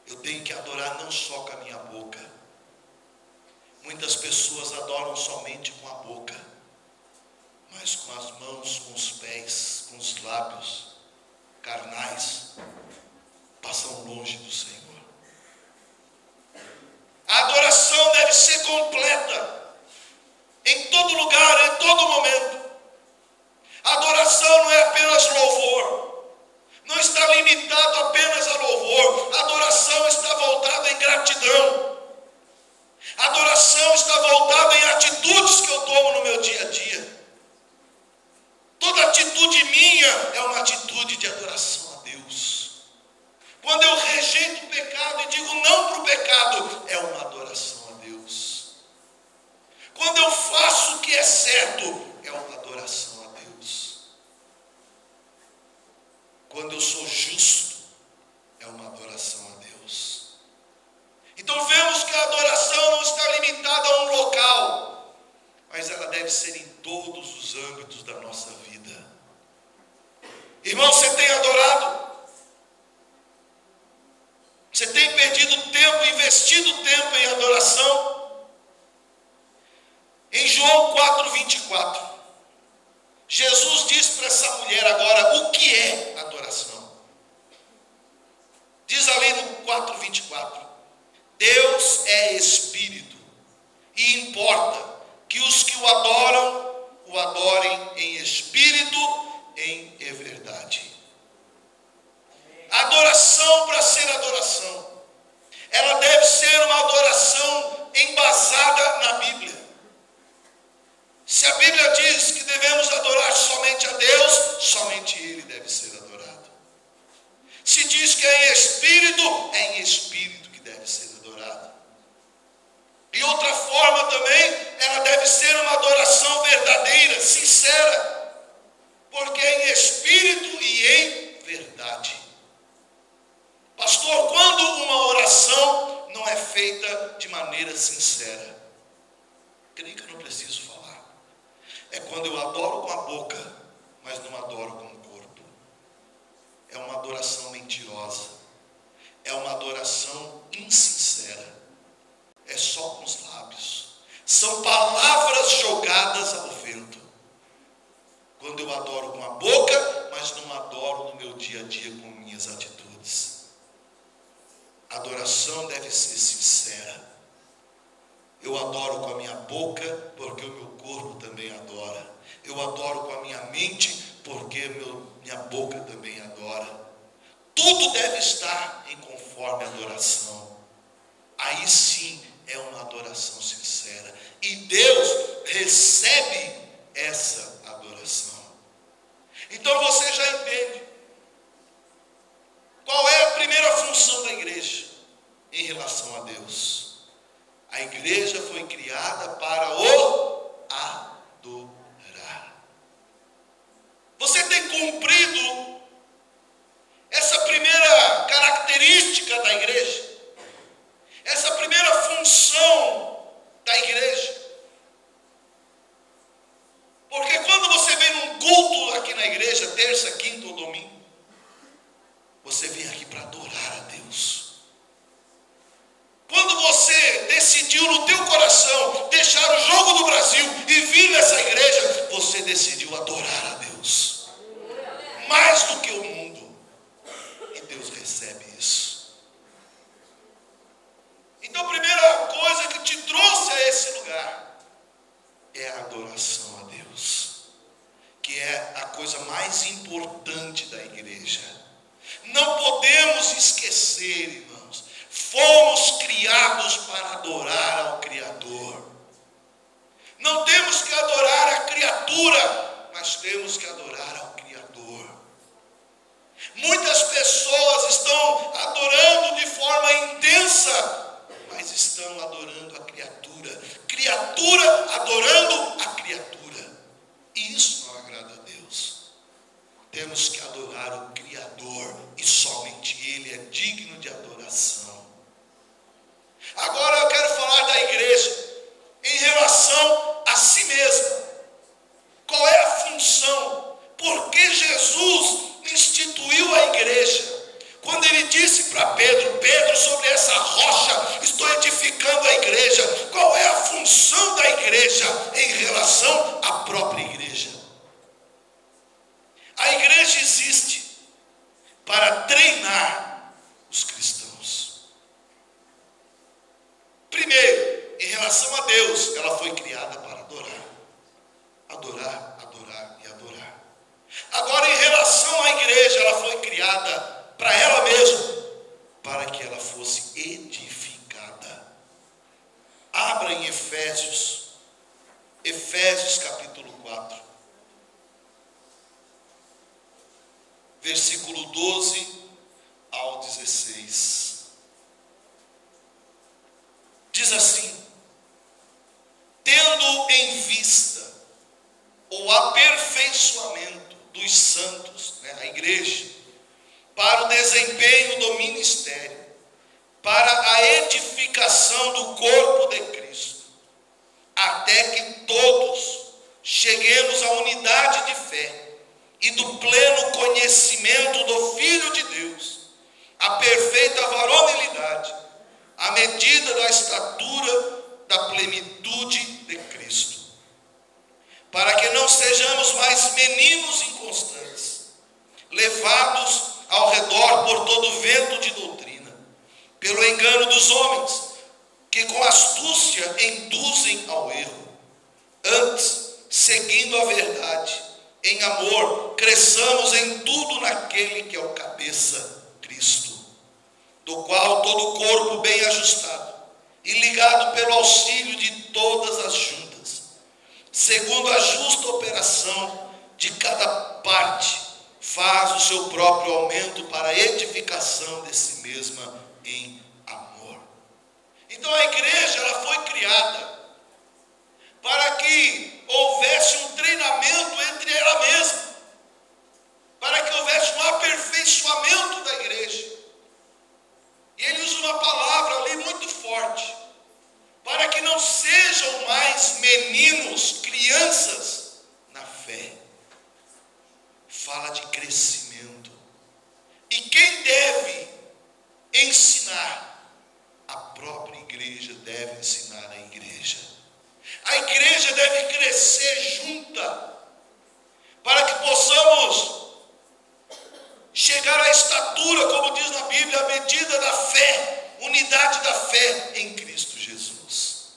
Eu tenho que adorar não só com a minha boca. Muitas pessoas adoram somente com a boca, mas com as mãos, com os pés, com os lábios carnais, passam longe do Senhor. A adoração deve ser completa, em todo lugar, em todo momento. A adoração não é apenas louvor, não está limitado apenas a louvor. A adoração está voltada em gratidão. A adoração está voltada em atitudes que eu tomo no meu dia a dia. Toda atitude minha é uma atitude de adoração a Deus. Quando eu rejeito o pecado e digo não para o pecado, é uma adoração a Deus. Quando eu faço o que é certo, é uma adoração a Deus. Quando eu sou justo, é uma adoração a Deus. Então vemos que a adoração não está limitada a um local, mas ela deve ser em todos os âmbitos da nossa vida. Irmão, você tem adorado? Você tem perdido tempo, investido tempo em adoração? Em João 4:24, Jesus diz para essa mulher agora o que é adoração. Diz ali no 4:24, Deus é Espírito, e importa que os que o adorem em espírito, em verdade. A adoração, para ser adoração, ela deve ser uma adoração embasada na Bíblia. Se a Bíblia diz que devemos adorar somente a Deus, somente Ele deve ser adorado. Se diz que é em espírito que deve ser adorado. E outra forma também, ela deve ser uma adoração verdadeira, sincera, porque é em espírito e em verdade. Pastor, quando uma oração não é feita de maneira sincera, creio que eu não preciso falar. É quando eu adoro com a boca, mas não adoro com o corpo. É uma adoração mentirosa. É uma adoração insincera. É só com os lábios. São palavras jogadas ao vento. Quando eu adoro com a boca, mas não adoro no meu dia a dia com minhas atitudes. A adoração deve ser sincera. Eu adoro com a minha boca, porque o meu corpo também adora. Eu adoro com a minha mente, porque minha boca também adora. Tudo deve estar em conforme a adoração. Aí sim é uma adoração sincera. E Deus recebe essa adoração. Então você já entende qual é a primeira função da igreja em relação a Deus. A igreja foi criada para o adorar. Você tem cumprido essa primeira característica da igreja? Essa primeira função da igreja? Porque quando você vem num culto aqui na igreja, terça, quinta ou domingo, você vem aqui para adorar a Deus. Quando você decidiu no teu coração deixar o jogo do Brasil e vir nessa igreja, você decidiu adorar a Deus. Mais do que o mundo. E Deus recebe isso. Então a primeira coisa que te trouxe a esse lugar é a adoração a Deus, que é a coisa mais importante da igreja. Não podemos esquecer, irmãos, fomos criados para adorar ao Criador. Não temos que adorar a criatura, mas temos que adorar ao Criador. Muitas pessoas estão adorando de forma intensa, mas estão adorando a criatura. Criatura adorando a criatura. E isso não agrada a Deus. Temos que adorar o Criador, e somente Ele é digno de adoração. Agora eu quero falar da igreja em relação a si mesma. Qual é a função? Por que Jesus instituiu a igreja? Quando ele disse para Pedro: Pedro, sobre essa rocha estou edificando a igreja. Qual é a função da igreja em relação à própria igreja? A igreja existe para treinar os cristãos. Primeiro, em relação a Deus, ela foi criada para adorar. Adorar, adorar e adorar. Agora, em relação à igreja, ela foi criada para ela mesma, para que ela fosse edificada. Abra em Efésios capítulo 4, versículo 12 ao 16. Diz assim: tendo em vista o aperfeiçoamento dos santos, a igreja, para o desempenho do ministério, para a edificação do corpo de Cristo, até que todos cheguemos à unidade de fé e do pleno conhecimento do Filho de Deus, à perfeita varonilidade, à medida da estatura da plenitude de Cristo, para que não sejamos mais meninos inconstantes, levados ao redor por todo vento de doutrina, pelo engano dos homens, que com astúcia induzem ao erro. Antes, seguindo a verdade, em amor, cresçamos em tudo naquele que é o cabeça, Cristo, do qual todo o corpo bem ajustado e ligado pelo auxílio de todas as juntas, segundo a justa operação de cada parte, faz o seu próprio aumento para a edificação de si mesma em amor. Então a igreja, ela foi criada para que houvesse um treinamento entre ela mesma, para que houvesse um aperfeiçoamento da igreja. E ele usa uma palavra ali muito forte, para que não sejam mais meninos, crianças na fé. Fala de crescimento. E quem deve ensinar? A própria igreja deve ensinar a igreja. A igreja deve crescer junta, para que possamos chegar à estatura, como diz na Bíblia, à medida da fé, unidade da fé em Cristo Jesus.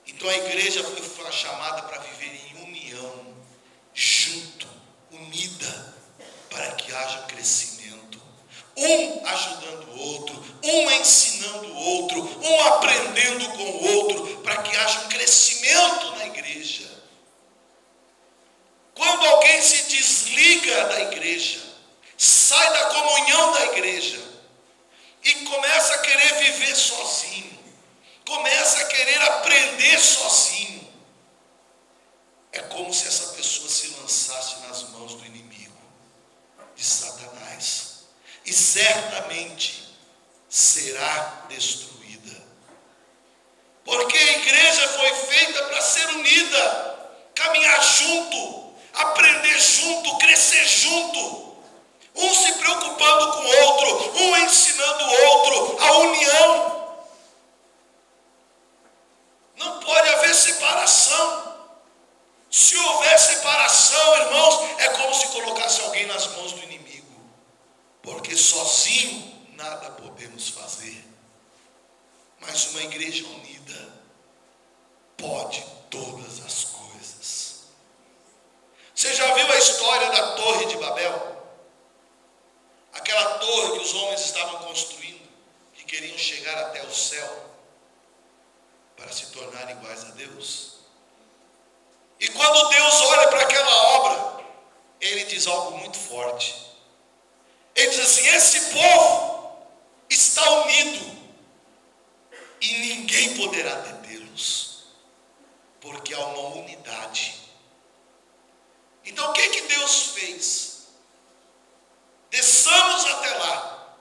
Então a igreja foi chamada para viver em união, junto, unida, para que haja crescimento. Um ajudando o outro, um ensinando o outro, um aprendendo com o outro, para que haja um crescimento na igreja. Quando alguém se desliga da igreja, sai da comunhão da igreja e começa a querer viver sozinho, começa a querer aprender sozinho, é como se essa pessoa se lançasse nas mãos do inimigo, de Satanás, e certamente será destruída, porque a igreja foi feita para ser unida, caminhar junto, aprender junto, crescer junto, um se preocupando com o outro, um ensinando o outro, a união. Não pode haver separação. Se houver separação, irmãos, é como se colocasse alguém nas mãos do inimigo, porque sozinho nada podemos fazer. mas uma igreja unida pode todas as coisas. Você já viu a história da Torre de Babel? Aquela torre que os homens estavam construindo, que queriam chegar até o céu para se tornar iguais a Deus. E quando Deus olha para aquela obra, Ele diz algo muito forte. Ele diz assim: esse povo está unido e ninguém poderá detê-los, porque há uma unidade. Então o que Deus fez? Desçamos até lá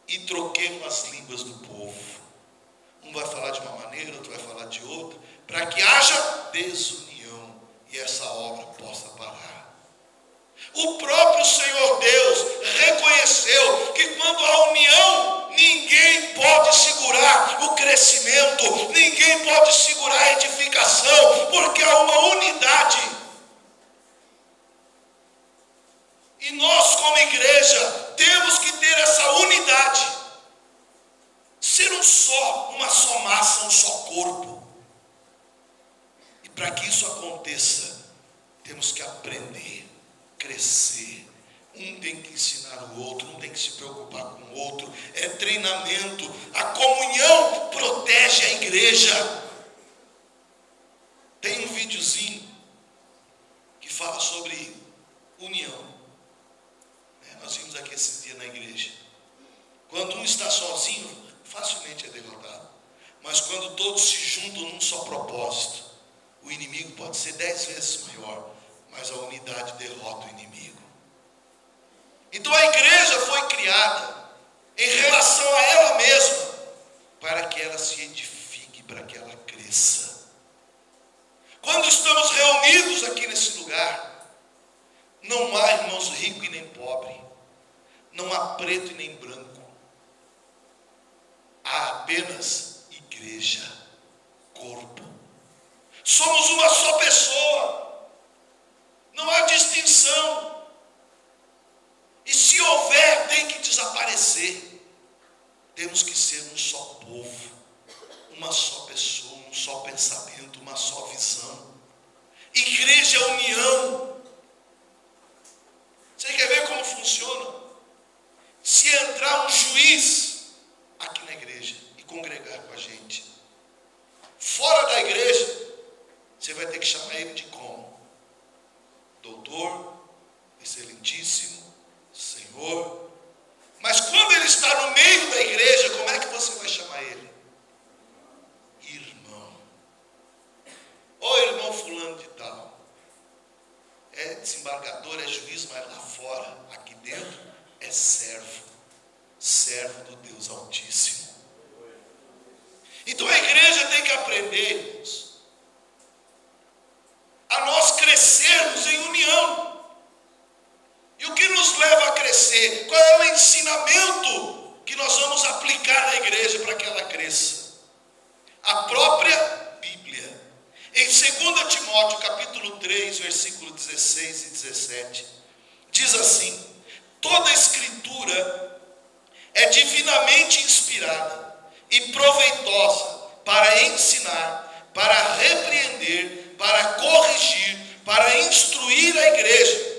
e troquemos as línguas do povo. Um vai falar de uma maneira, outro vai falar de outra, para que haja desunião e essa obra possa parar. O próprio Senhor Deus reconheceu que quando há união, ninguém pode segurar o crescimento, ninguém pode segurar a edificação, porque há uma unidade. E nós, como igreja, temos que ter essa unidade, ser um só, uma só massa, um só corpo. E para que isso aconteça, temos que aprender, crescer. Um tem que ensinar o outro, um tem que se preocupar com o outro. É treinamento. A comunhão protege a igreja. Tem um videozinho que fala sobre união. Nós vimos aqui esse dia na igreja. Quando um está sozinho, facilmente é derrotado. Mas quando todos se juntam num só propósito, o inimigo pode ser 10 vezes maior, mas a unidade derrota o inimigo. Então a igreja foi criada em relação a ela mesma, para que ela se edifique, para que ela cresça. Quando estamos reunidos aqui nesse lugar, não há, irmãos, rico e nem pobre, não há preto e nem branco, há apenas igreja, corpo. Somos uma só pessoa, não há distinção. E se houver, tem que desaparecer. Temos que ser um só povo, uma só pessoa, um só pensamento, uma só visão. Igreja é união. Você quer ver como funciona? Se entrar um juiz aqui na igreja e congregar com a gente, fora da igreja, você vai ter que chamar ele de como? Doutor, excelentíssimo, Senhor. Mas quando ele está no meio da igreja, como é que você vai chamar ele? Irmão. Ô irmão fulano de tal. É desembargador, é juiz, mas lá fora, aqui dentro, é servo. Servo do Deus Altíssimo. Então a igreja tem que aprender, irmãos, a nós crescermos em união. E o que nos leva a crescer? Qual é o ensinamento que nós vamos aplicar na igreja para que ela cresça? A própria Bíblia. Em 2 Timóteo capítulo 3, versículo 16 e 17, diz assim: toda a escritura é divinamente inspirada e proveitosa para ensinar, para repreender, para corrigir, para instruir a igreja,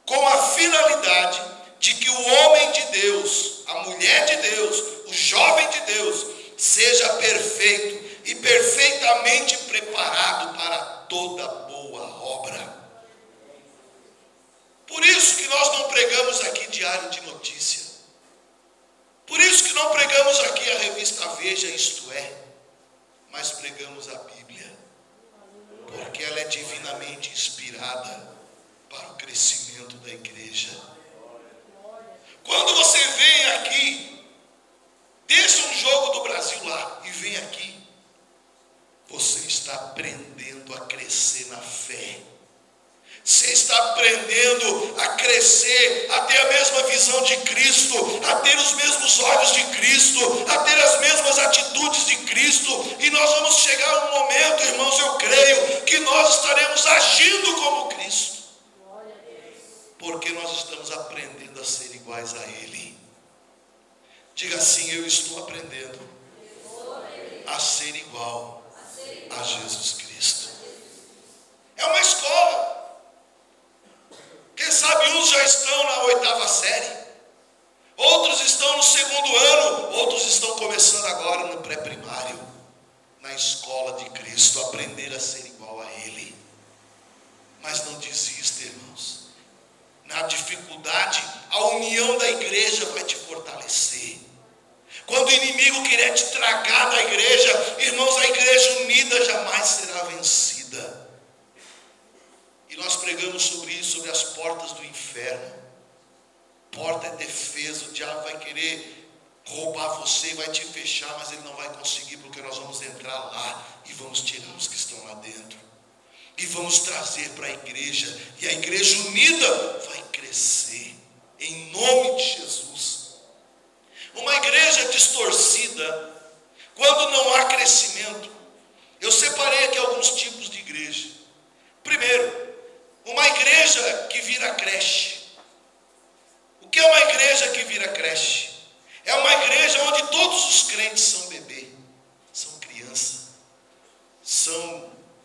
com a finalidade de que o homem de Deus, a mulher de Deus, o jovem de Deus, seja perfeito e perfeitamente preparado para toda boa obra. Por isso que nós não pregamos aqui diário de notícia. Por isso que não pregamos aqui a revista Veja, isto é, mas pregamos a Bíblia, porque ela é divinamente inspirada para o crescimento da igreja. Quando você vem aqui, deixa um jogo do Brasil lá e vem aqui, você está aprendendo a crescer na fé. Você está aprendendo a crescer, a ter a mesma visão de Cristo, a ter os mesmos olhos de Cristo, a ter as mesmas atitudes de Cristo. E nós vamos chegar a um momento, irmãos, eu creio, que nós estaremos agindo como Cristo. Porque nós estamos aprendendo a ser iguais a Ele. Diga assim: eu estou aprendendo a ser igual a Jesus Cristo. É uma escola. Quem sabe uns já estão na 8ª série, outros estão no 2º ano, outros estão começando agora no pré-primário, na escola de Cristo, aprender a ser igual a Ele. Mas não desista, irmãos. Na dificuldade, a união da igreja vai te fortalecer. Quando o inimigo quiser te tragar da igreja, irmãos, a igreja unida jamais será vencida. E nós pregamos sobre isso, sobre as portas do inferno. Porta é defesa, o diabo vai querer roubar você, vai te fechar, mas ele não vai conseguir, porque nós vamos entrar lá e vamos tirar os que estão lá dentro. E vamos trazer para a igreja, e a igreja unida vai crescer, em nome de Jesus. Uma igreja distorcida, quando não há crescimento, eu separei aqui alguns tipos de igreja. Primeiro, uma igreja que vira creche. O que é uma igreja que vira creche? É uma igreja onde todos os crentes são bebê, são criança,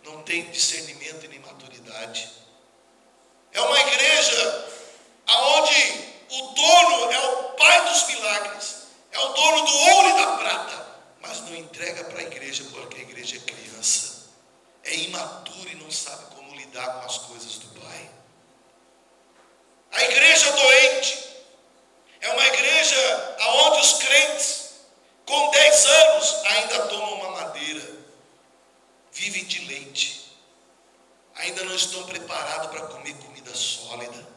não tem discernimento e nem maturidade. É uma igreja onde o dono é o pai dos milagres, é o dono do ouro e da prata, mas não entrega para a igreja porque a igreja é criança, é imaturo e não sabe como lidar com as coisas do pai. A igreja doente é uma igreja onde os crentes com 10 anos ainda tomam uma madeira, vivem de leite, ainda não estão preparados para comer comida sólida,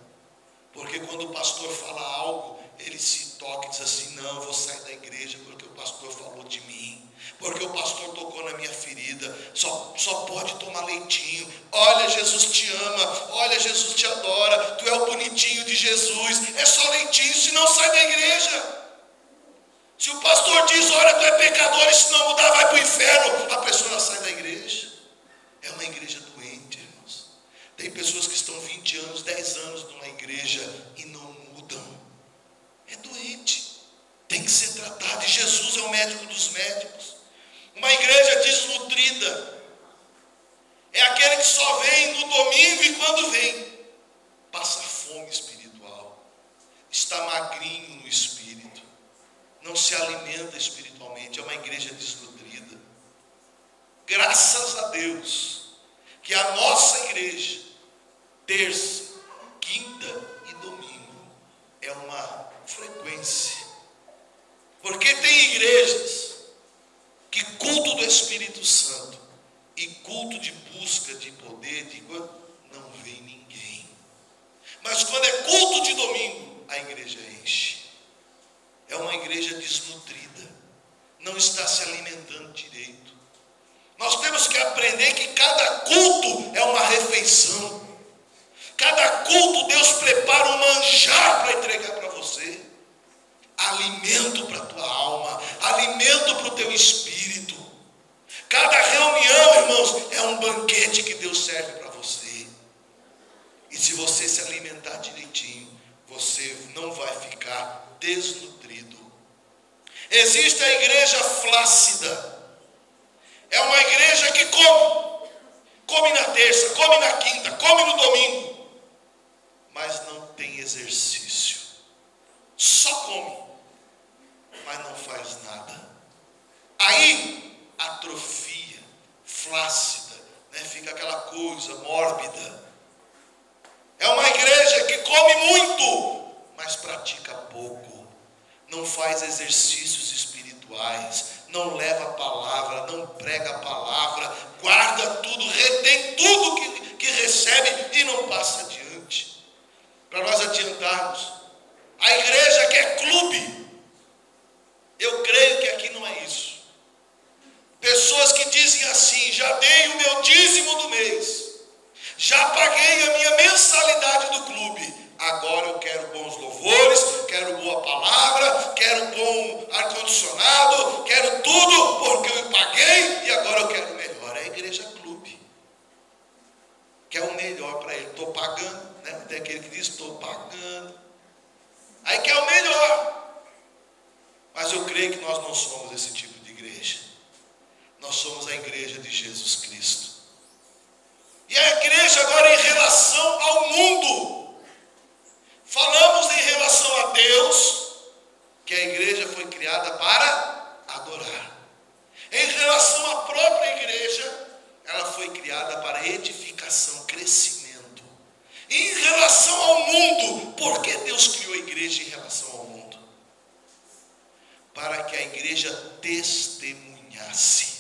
porque quando o pastor fala algo, ele se toca e diz assim: não, eu vou sair da igreja porque o pastor falou de mim, porque o pastor tocou na minha ferida, só pode tomar leitinho. Olha, Jesus te ama, olha, Jesus te adora, tu é o bonitinho de Jesus, é só leitinho, senão sai da igreja. Se o pastor diz: olha, tu é pecador, e se não mudar vai para o inferno, a pessoa sai da igreja. É uma igreja doente, irmãos. Tem pessoas que estão 20 anos, 10 anos numa igreja e não mudam. É doente, tem que ser tratado, e Jesus é o médico dos médicos. Uma igreja desnutrida é aquele que só vem no domingo, e quando vem, passa fome espiritual, está magrinho no espírito, não se alimenta espiritualmente. É uma igreja desnutrida. Graças a Deus que a nossa igreja, terça, quinta e domingo, é uma frequência, porque tem igrejas que culto do Espírito Santo e culto de busca de poder, não vem ninguém. Mas quando é culto de domingo, a igreja enche. É uma igreja desnutrida, não está se alimentando direito. Nós temos que aprender que cada culto é uma refeição. Cada culto Deus prepara um manjar para entregar para você. Alimento para a tua alma, alimento para o teu espírito. Cada reunião, irmãos, é um banquete que Deus serve para você. E se você se alimentar direitinho, você não vai ficar desnutrido. Existe a igreja flácida. É uma igreja que come na terça, come na quinta, come no domingo, mas não tem exercício. Só come, mas não faz nada. Aí atrofia, flácida, fica aquela coisa mórbida. É uma igreja que come muito, mas pratica pouco. Não faz exercícios espirituais, não leva a palavra, não prega a palavra, guarda tudo, retém tudo que recebe e não passa adiante. Para nós adiantarmos, a igreja que é clube, eu creio que aqui não é isso. Pessoas que dizem assim: já dei o meu dízimo do mês, já paguei a minha mensalidade do clube, agora eu quero bons louvores, quero boa palavra, quero bom ar-condicionado, quero tudo porque eu paguei e agora eu quero o melhor. É a igreja clube. Quer o melhor para ele. Estou pagando, Tem aquele que diz: estou pagando. Aí quer o melhor. Mas eu creio que nós não somos esse tipo de igreja. Nós somos a igreja de Jesus Cristo. E a igreja agora em relação ao mundo. Falamos em relação a Deus, que a igreja foi criada para adorar. Em relação à própria igreja, ela foi criada para edificação, crescimento. E em relação ao mundo, por que Deus criou a igreja em relação ao mundo? Para que a igreja testemunhasse.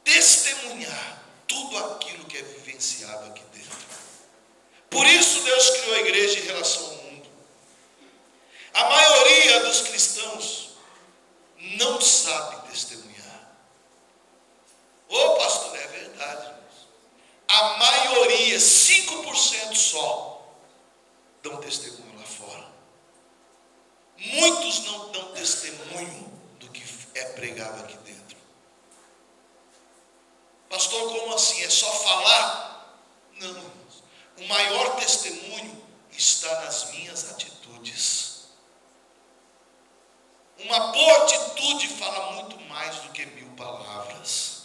Testemunhar tudo aquilo que é vivenciado aqui dentro. Por isso Deus criou a igreja em relação ao mundo. A maioria dos cristãos não sabe testemunhar. Ô pastor, é verdade, irmãos. A maioria, 5% só, dão testemunho lá fora. Muitos não dão testemunho do que é pregado aqui dentro. Pastor, como assim? É só falar? Não, irmãos. O maior testemunho está nas minhas atitudes. Uma boa atitude fala muito mais do que 1000 palavras.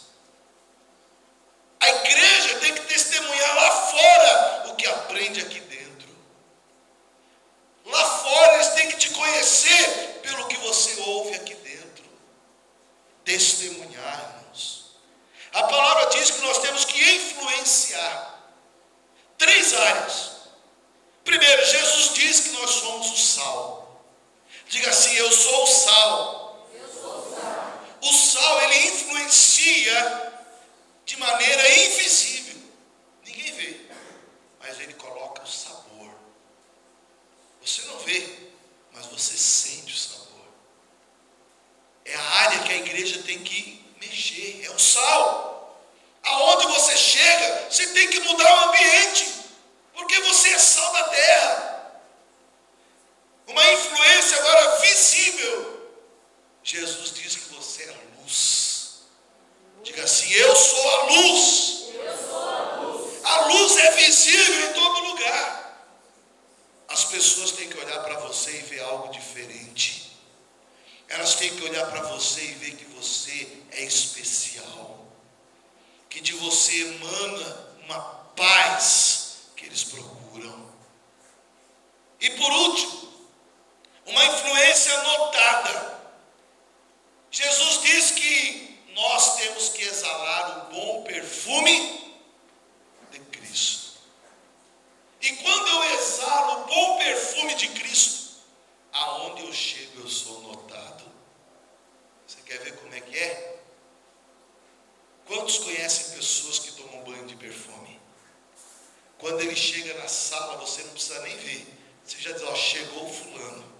A igreja tem que testemunhar lá fora o que aprende aqui dentro. Lá fora eles têm que te conhecer pelo que você ouve aqui dentro. Testemunhar, irmãos. A palavra diz que nós temos que influenciar. 3 áreas. Primeiro, Jesus diz que nós somos o sal. Diga assim, eu sou o sal. Eu sou o sal. O sal, ele influencia de maneira invisível. Ninguém vê, mas ele coloca o sabor. Você não vê, mas você sente o sabor. É a área que a igreja tem que mexer, é o sal. Aonde você chega, você tem que mudar o ambiente, porque você é sal da terra. Uma influência agora visível. Jesus diz que você é luz. Diga assim, eu sou a luz. Eu sou a luz. A luz é visível em todo lugar. As pessoas têm que olhar para você e ver algo diferente. Elas têm que olhar para você e ver que você é especial. Que de você emana uma paz que eles procuram. E por último, uma influência notada. Jesus diz que nós temos que exalar o bom perfume de Cristo. E quando eu exalo o bom perfume de Cristo, aonde eu chego eu sou notado. Você quer ver como é que é? Quantos conhecem pessoas que tomam banho de perfume? Quando ele chega na sala, você não precisa nem ver. Você já diz, ó, chegou o fulano.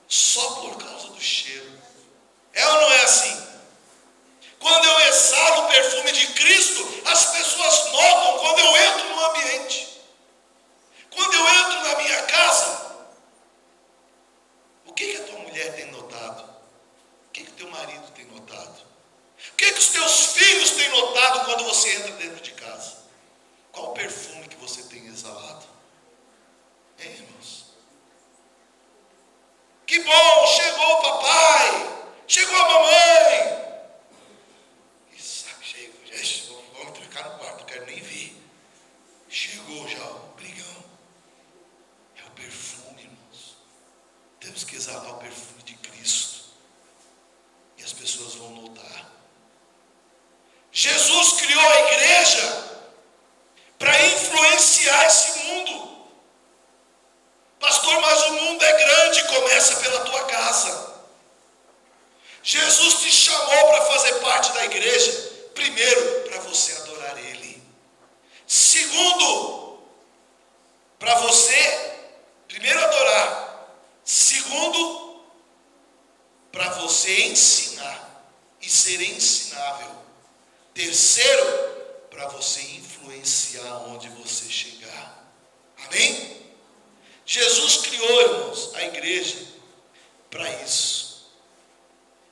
Só por causa do cheiro. É ou não é assim? Quando eu exalo o perfume de Cristo, as pessoas notam quando eu entro no ambiente. Quando eu entro na minha casa, o que a tua mulher tem notado? O que o teu marido tem notado? O que os teus filhos têm notado quando você entra dentro de casa? Qual o perfume que você tem exalado? Hein, irmãos? Que bom, chegou o papai, chegou a mamãe. Que saco, chegou, vamos trancar no quarto, não quero nem ver. Chegou já o brigão. É o perfume, irmãos. Temos que exalar o perfume de Cristo. E as pessoas vão notar. Jesus criou a igreja para influenciar esse mundo. Pastor, mas o mundo é grande, começa pela tua casa. Jesus te chamou para fazer parte da igreja, primeiro, para você adorar Ele. Segundo, para você, primeiro adorar. Segundo, para você ensinar e ser ensinável. Terceiro, para você influenciar onde você chegar. Amém? Jesus criou, irmãos, a igreja para isso.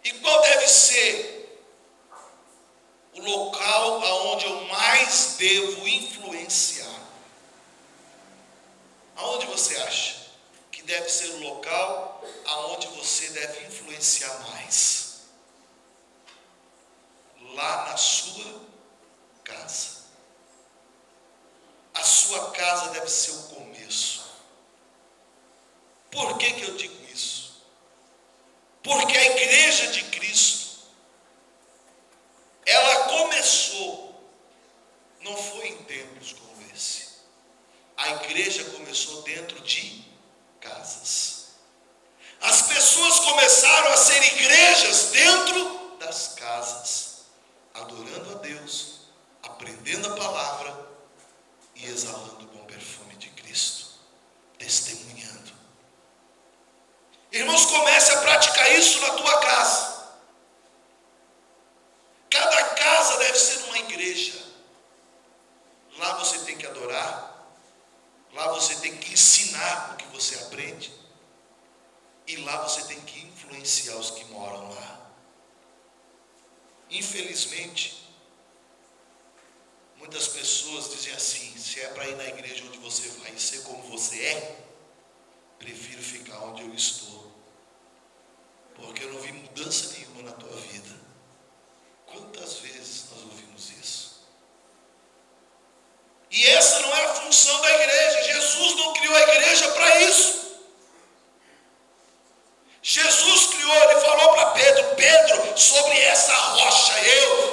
E qual deve ser o local aonde eu mais devo influenciar? Aonde você acha que deve ser o local aonde você deve influenciar mais? igreja de Cristo, ela começou, não foi em templos como esse. A igreja começou dentro de casas. As pessoas começaram a ser igrejas dentro das casas, adorando a Deus, aprendendo a palavra e exalando o bom perfume de Cristo, testemunhando. Irmãos, comece a praticar isso na tua casa. Cada casa deve ser uma igreja. Lá você tem que adorar, lá você tem que ensinar o que você aprende, e lá você tem que influenciar os que moram lá. Infelizmente, muitas pessoas dizem assim: se é para ir na igreja onde você vai e ser como você é, prefiro ficar onde eu estou, porque eu não vi mudança nenhuma na tua vida. Quantas vezes nós ouvimos isso? E essa não é a função da igreja. Jesus não criou a igreja para isso. Jesus criou, ele falou para Pedro: Pedro, sobre essa rocha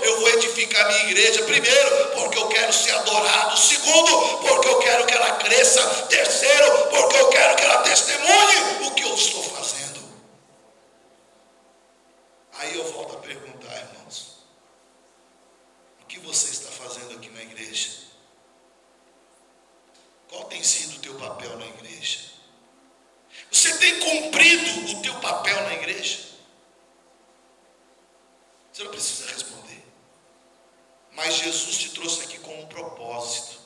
eu vou edificar a minha igreja. Primeiro, porque eu quero ser adorado. Segundo, porque eu quero que ela cresça. Terceiro, porque eu quero que ela testemunhe o que eu estou fazendo. Aí eu volto a perguntar, irmãos: o que você está fazendo aqui na igreja? Qual tem sido o teu papel na igreja? Você tem cumprido o teu papel na igreja? Você não precisa responder. Mas Jesus te trouxe aqui com um propósito.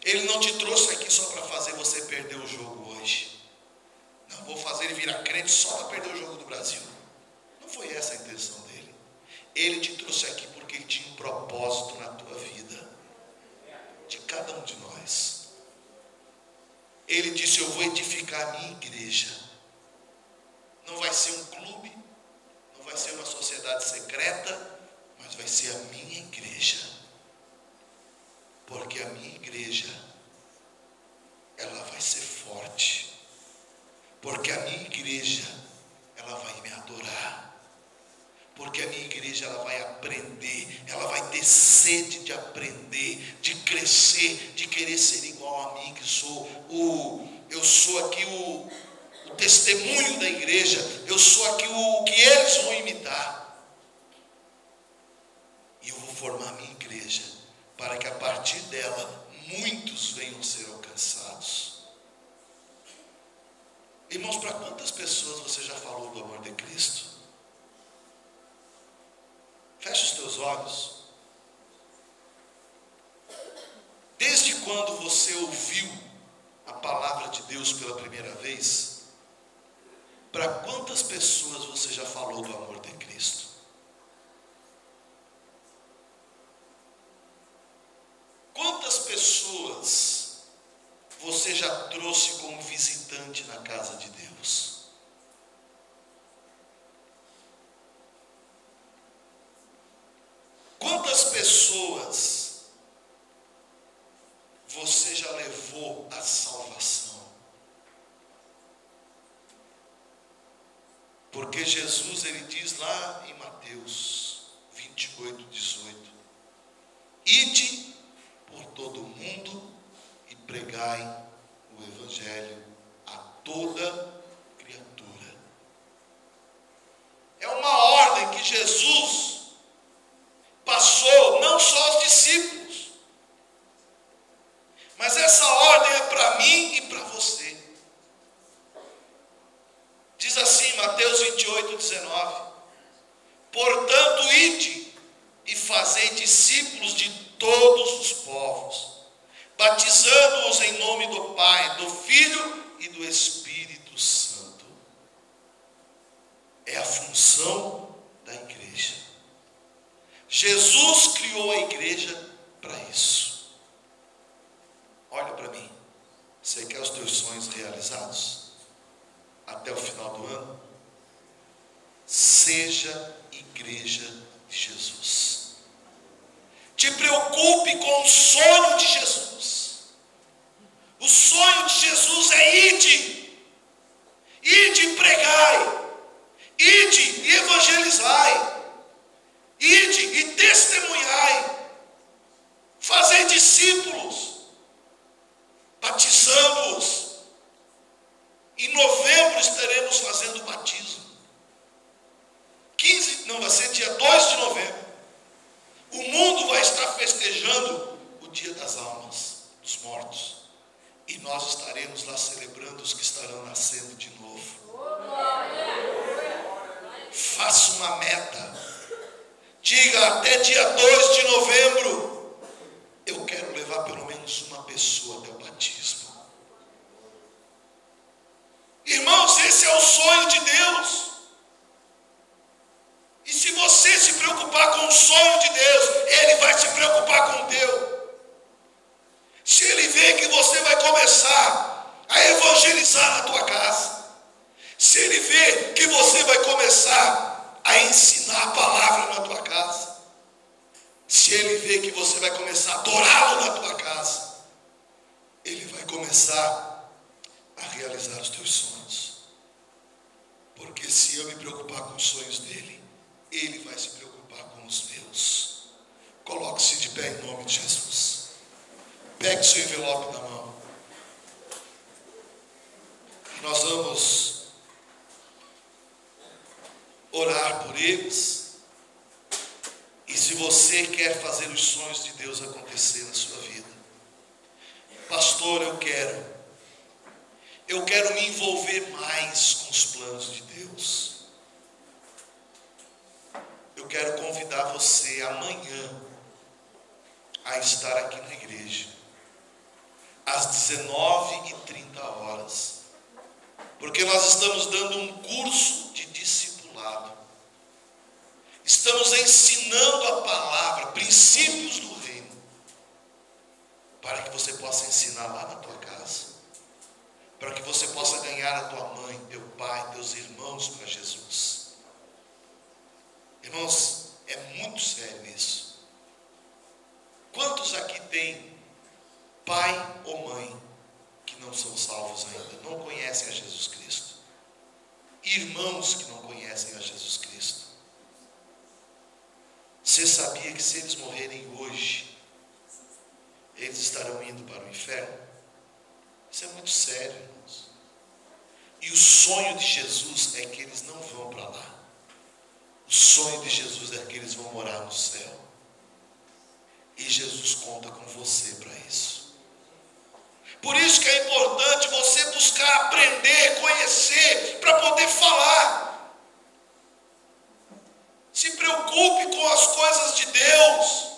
Ele não te trouxe aqui só para fazer você perder o jogo hoje. Não, vou fazer ele virar crente só para perder o jogo do Brasil. Não foi essa a intenção dele. Ele te trouxe aqui porque ele tinha um propósito na tua vida, de cada um de nós. Ele disse: eu vou edificar a minha igreja. Não vai ser um clube, não vai ser uma sociedade secreta, mas vai ser a minha igreja. Porque a minha igreja, ela vai ser forte. Porque a minha igreja, ela vai me adorar. Porque a minha igreja, ela vai aprender, ela vai ter sede de aprender, de crescer, de querer ser igual a mim, que eu sou aqui o testemunho da igreja, eu sou aqui o que eles vão imitar. E eu vou formar a minha igreja, para que a partir dela, muitos venham ser alcançados. Irmãos, para quantas pessoas você já falou do amor de Cristo? Feche os teus olhos. Desde quando você ouviu a palavra de Deus pela primeira vez, para quantas pessoas você já falou do amor de Cristo? Quantas pessoas você já trouxe como visitante na casa de Deus? Quantas pessoas você já levou à salvação? Porque Jesus, ele diz lá em Mateus 28:18: ide por todo o mundo e pregai o evangelho a toda criatura. É uma ordem que Jesus passou não só aos discípulos, mas essa ordem é para mim e para você. Diz assim Mateus 28:19: portanto, ide e fazei discípulos de todos os povos, batizando-os em nome do Pai, do Filho e do Espírito Santo. É a função da igreja. Jesus criou a igreja para isso. Olha para mim. Você quer os teus sonhos realizados até o final do ano? Seja igreja de Jesus. Te preocupe com o sonho de Jesus. O sonho de Jesus é ide. Ide e pregai. Ide e evangelizai. Ide e testemunhai. Fazei discípulos. Batizando-os. Em novembro estaremos fazendo batismo. Vai ser dia 2 de novembro. O mundo vai estar festejando o dia das almas, dos mortos. E nós estaremos lá celebrando os que estarão nascendo de novo. Faça uma meta. Diga, até dia 2 de novembro, eu quero levar pelo menos uma pessoa até o batismo. Irmãos, esse é o sonho de Deus. E se você se preocupar com o sonho de Deus, Ele vai se preocupar com o teu. Se Ele vê que você vai começar a evangelizar na tua casa, se Ele vê que você vai começar a ensinar a palavra na tua casa, se Ele vê que você vai começar a adorá-lo na tua casa, Ele vai começar a realizar os teus sonhos. Porque se eu me preocupar com os sonhos dele, Ele vai se preocupar com os meus. Coloque-se de pé em nome de Jesus. Pegue seu envelope na mão. Nós vamos orar por eles. E se você quer fazer os sonhos de Deus acontecer na sua vida, pastor, eu quero me envolver mais com os planos de Deus. Eu quero convidar você amanhã a estar aqui na igreja, às 19h30, porque nós estamos dando um curso de discipulado. Estamos ensinando a palavra, princípios do reino, para que você possa ensinar lá na tua casa, para que você possa ganhar a tua mãe, teu pai, teus irmãos para Jesus. Irmãos, é muito sério isso. Quantos aqui tem pai ou mãe que não são salvos ainda, não conhecem a Jesus Cristo? Irmãos que não conhecem a Jesus Cristo? Você sabia que se eles morrerem hoje, eles estarão indo para o inferno? Isso é muito sério, irmãos. E o sonho de Jesus é que eles não vão para lá. O sonho de Jesus é que eles vão morar no céu. E Jesus conta com você para isso. Por isso que é importante você buscar aprender, conhecer, para poder falar. Se preocupe com as coisas de Deus.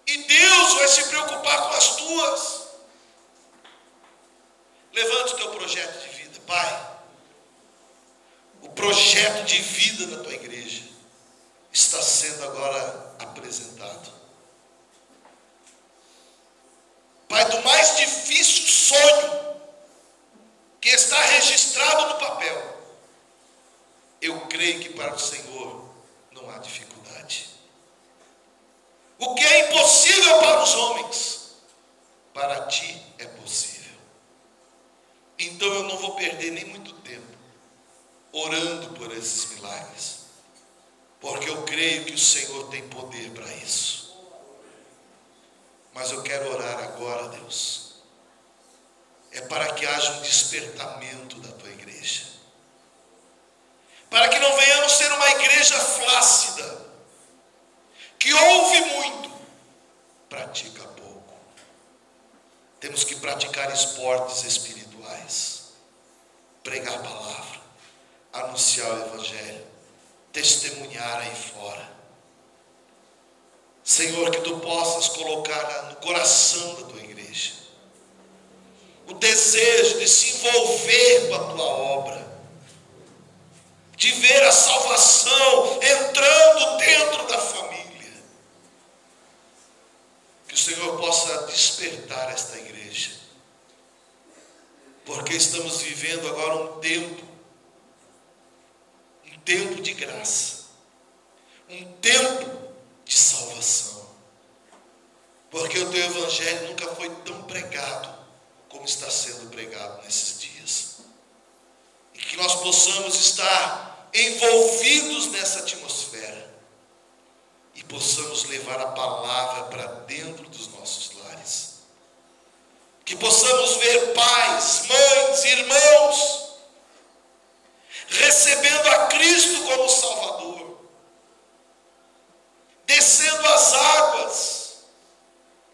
E Deus vai se preocupar com as tuas. Levante o teu projeto de vida, Pai. O projeto de vida da tua igreja está sendo agora apresentado. Pai, do mais difícil sonho que está registrado no papel, eu creio que para o Senhor não há dificuldade. O que é impossível para os homens, para ti é possível. Então eu não vou perder nem muito tempo orando por esses milagres, porque eu creio que o Senhor tem poder para isso. Mas eu quero orar agora, Deus, é para que haja um despertamento da tua igreja, para que não venhamos ser uma igreja flácida, que ouve muito, pratica pouco. Temos que praticar esportes espirituais, pregar a palavra, anunciar o evangelho, testemunhar aí fora. Senhor, que tu possas colocar no coração da tua igreja o desejo de se envolver com a tua obra, de ver a salvação entrando dentro da família. Que o Senhor possa despertar esta igreja, porque estamos vivendo agora um tempo de graça, um tempo de salvação, porque o teu evangelho nunca foi tão pregado como está sendo pregado nesses dias. e que nós possamos estar envolvidos nessa atmosfera e possamos levar a palavra para dentro dos nossos lares. Que possamos ver pais, mães, irmãos recebendo a Cristo como Salvador, descendo as águas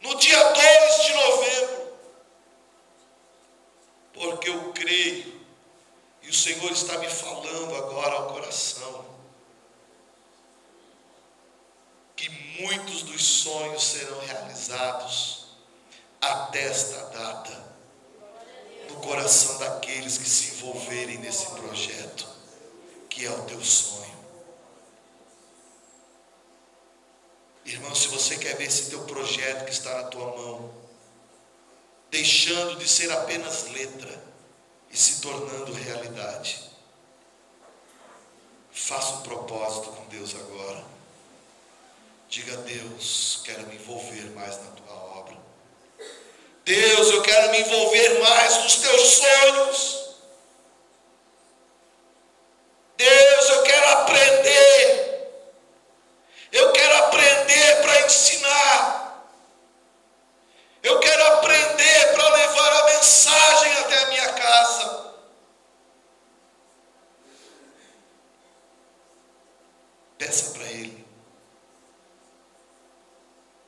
no dia 2 de novembro, porque eu creio, e o Senhor está me falando agora ao coração, que muitos dos sonhos serão realizados até esta data, no coração daqueles que se envolverem nesse projeto, que é o teu sonho. Irmão, se você quer ver esse teu projeto que está na tua mão, deixando de ser apenas letra e se tornando realidade, faça um propósito com Deus agora. Diga: Deus, quero me envolver mais na tua obra. Deus, eu quero me envolver mais nos teus sonhos. Deus, eu quero aprender. Eu quero aprender para ensinar. Eu quero aprender para levar a mensagem até a minha casa. Peça para Ele.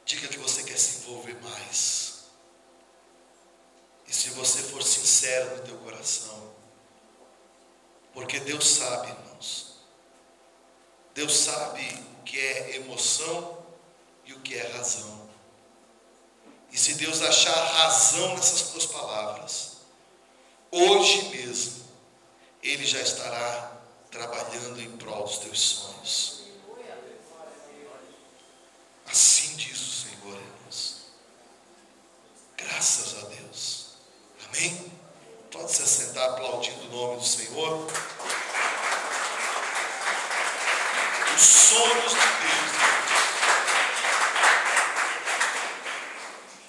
Diga que você quer se envolver mais. E se você for sincero no teu coração, porque Deus sabe, irmãos, Deus sabe o que é emoção e o que é razão. E se Deus achar razão nessas tuas palavras, hoje mesmo Ele já estará trabalhando em prol dos teus sonhos. Assim diz o Senhor, irmãos. Graças a Deus. Amém? Pode se assentar aplaudindo o nome do Senhor. Os sonhos de Deus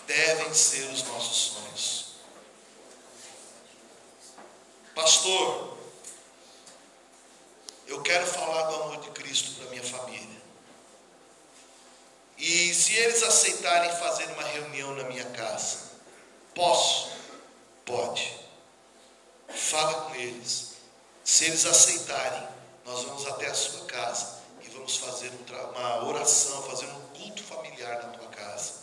devem ser os nossos sonhos. Pastor, eu quero falar do amor de Cristo para minha família. E se eles aceitarem fazer uma reunião na minha casa, posso? Pode. Fala com eles. Se eles aceitarem, nós vamos até a sua casa e vamos fazer uma oração, fazer um culto familiar na tua casa,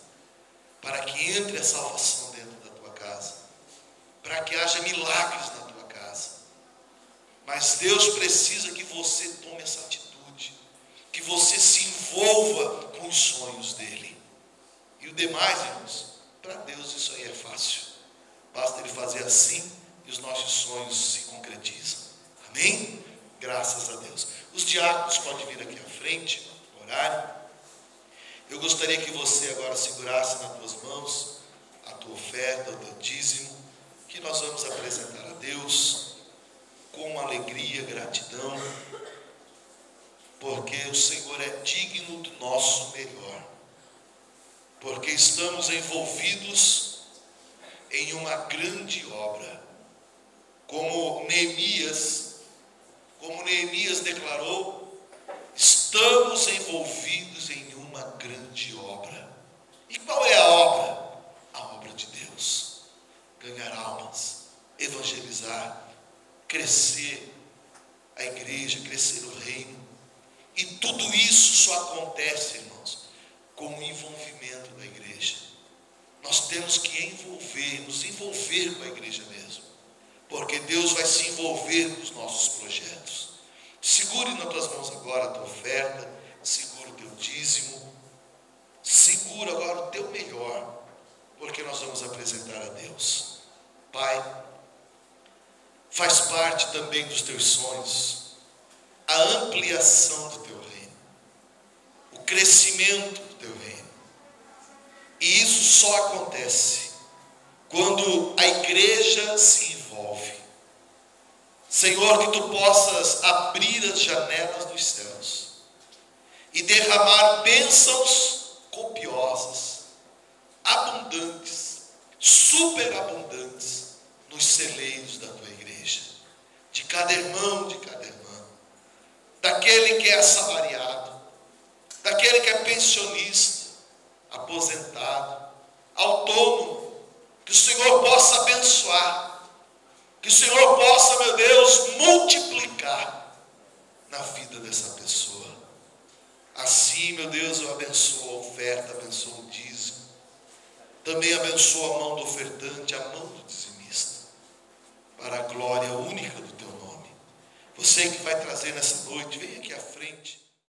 para que entre a salvação dentro da tua casa, para que haja milagres na tua casa. Mas Deus precisa que você tome essa atitude, que você se envolva com os sonhos dele. E o demais, irmãos, para Deus isso aí é fácil. Basta Ele fazer assim e os nossos sonhos se concretizam. Amém? Graças a Deus. Os diáconos podem vir aqui à frente, orar. Eu gostaria que você agora segurasse nas tuas mãos a tua oferta, o teu dízimo, que nós vamos apresentar a Deus com alegria, gratidão, porque o Senhor é digno do nosso melhor, porque estamos envolvidos em uma grande obra, como Neemias declarou, estamos envolvidos em uma grande obra. E qual é a obra? A obra de Deus. Ganhar almas, evangelizar, crescer a igreja, crescer o reino. E tudo isso só acontece, irmãos, com o envolvimento da igreja. Nós temos que nos envolver com a igreja mesmo, porque Deus vai se envolver nos nossos projetos. Segure nas tuas mãos agora a tua oferta, segura o teu dízimo, segura agora o teu melhor, porque nós vamos apresentar a Deus. Pai, faz parte também dos teus sonhos a ampliação do teu reino, o crescimento do teu reino. E isso só acontece quando a igreja se envolve. Senhor, que tu possas abrir as janelas dos céus e derramar bênçãos copiosas, abundantes, superabundantes nos celeiros da tua igreja, de cada irmão, de cada irmã, daquele que é assalariado, daquele que é pensionista, aposentado, autônomo, que o Senhor possa abençoar, que o Senhor possa, meu Deus, multiplicar na vida dessa pessoa. Assim, meu Deus, eu abençoo a oferta, abençoo o dízimo, também abençoo a mão do ofertante, a mão do dizimista, para a glória única do teu nome. Você que vai trazer nessa noite, vem aqui à frente.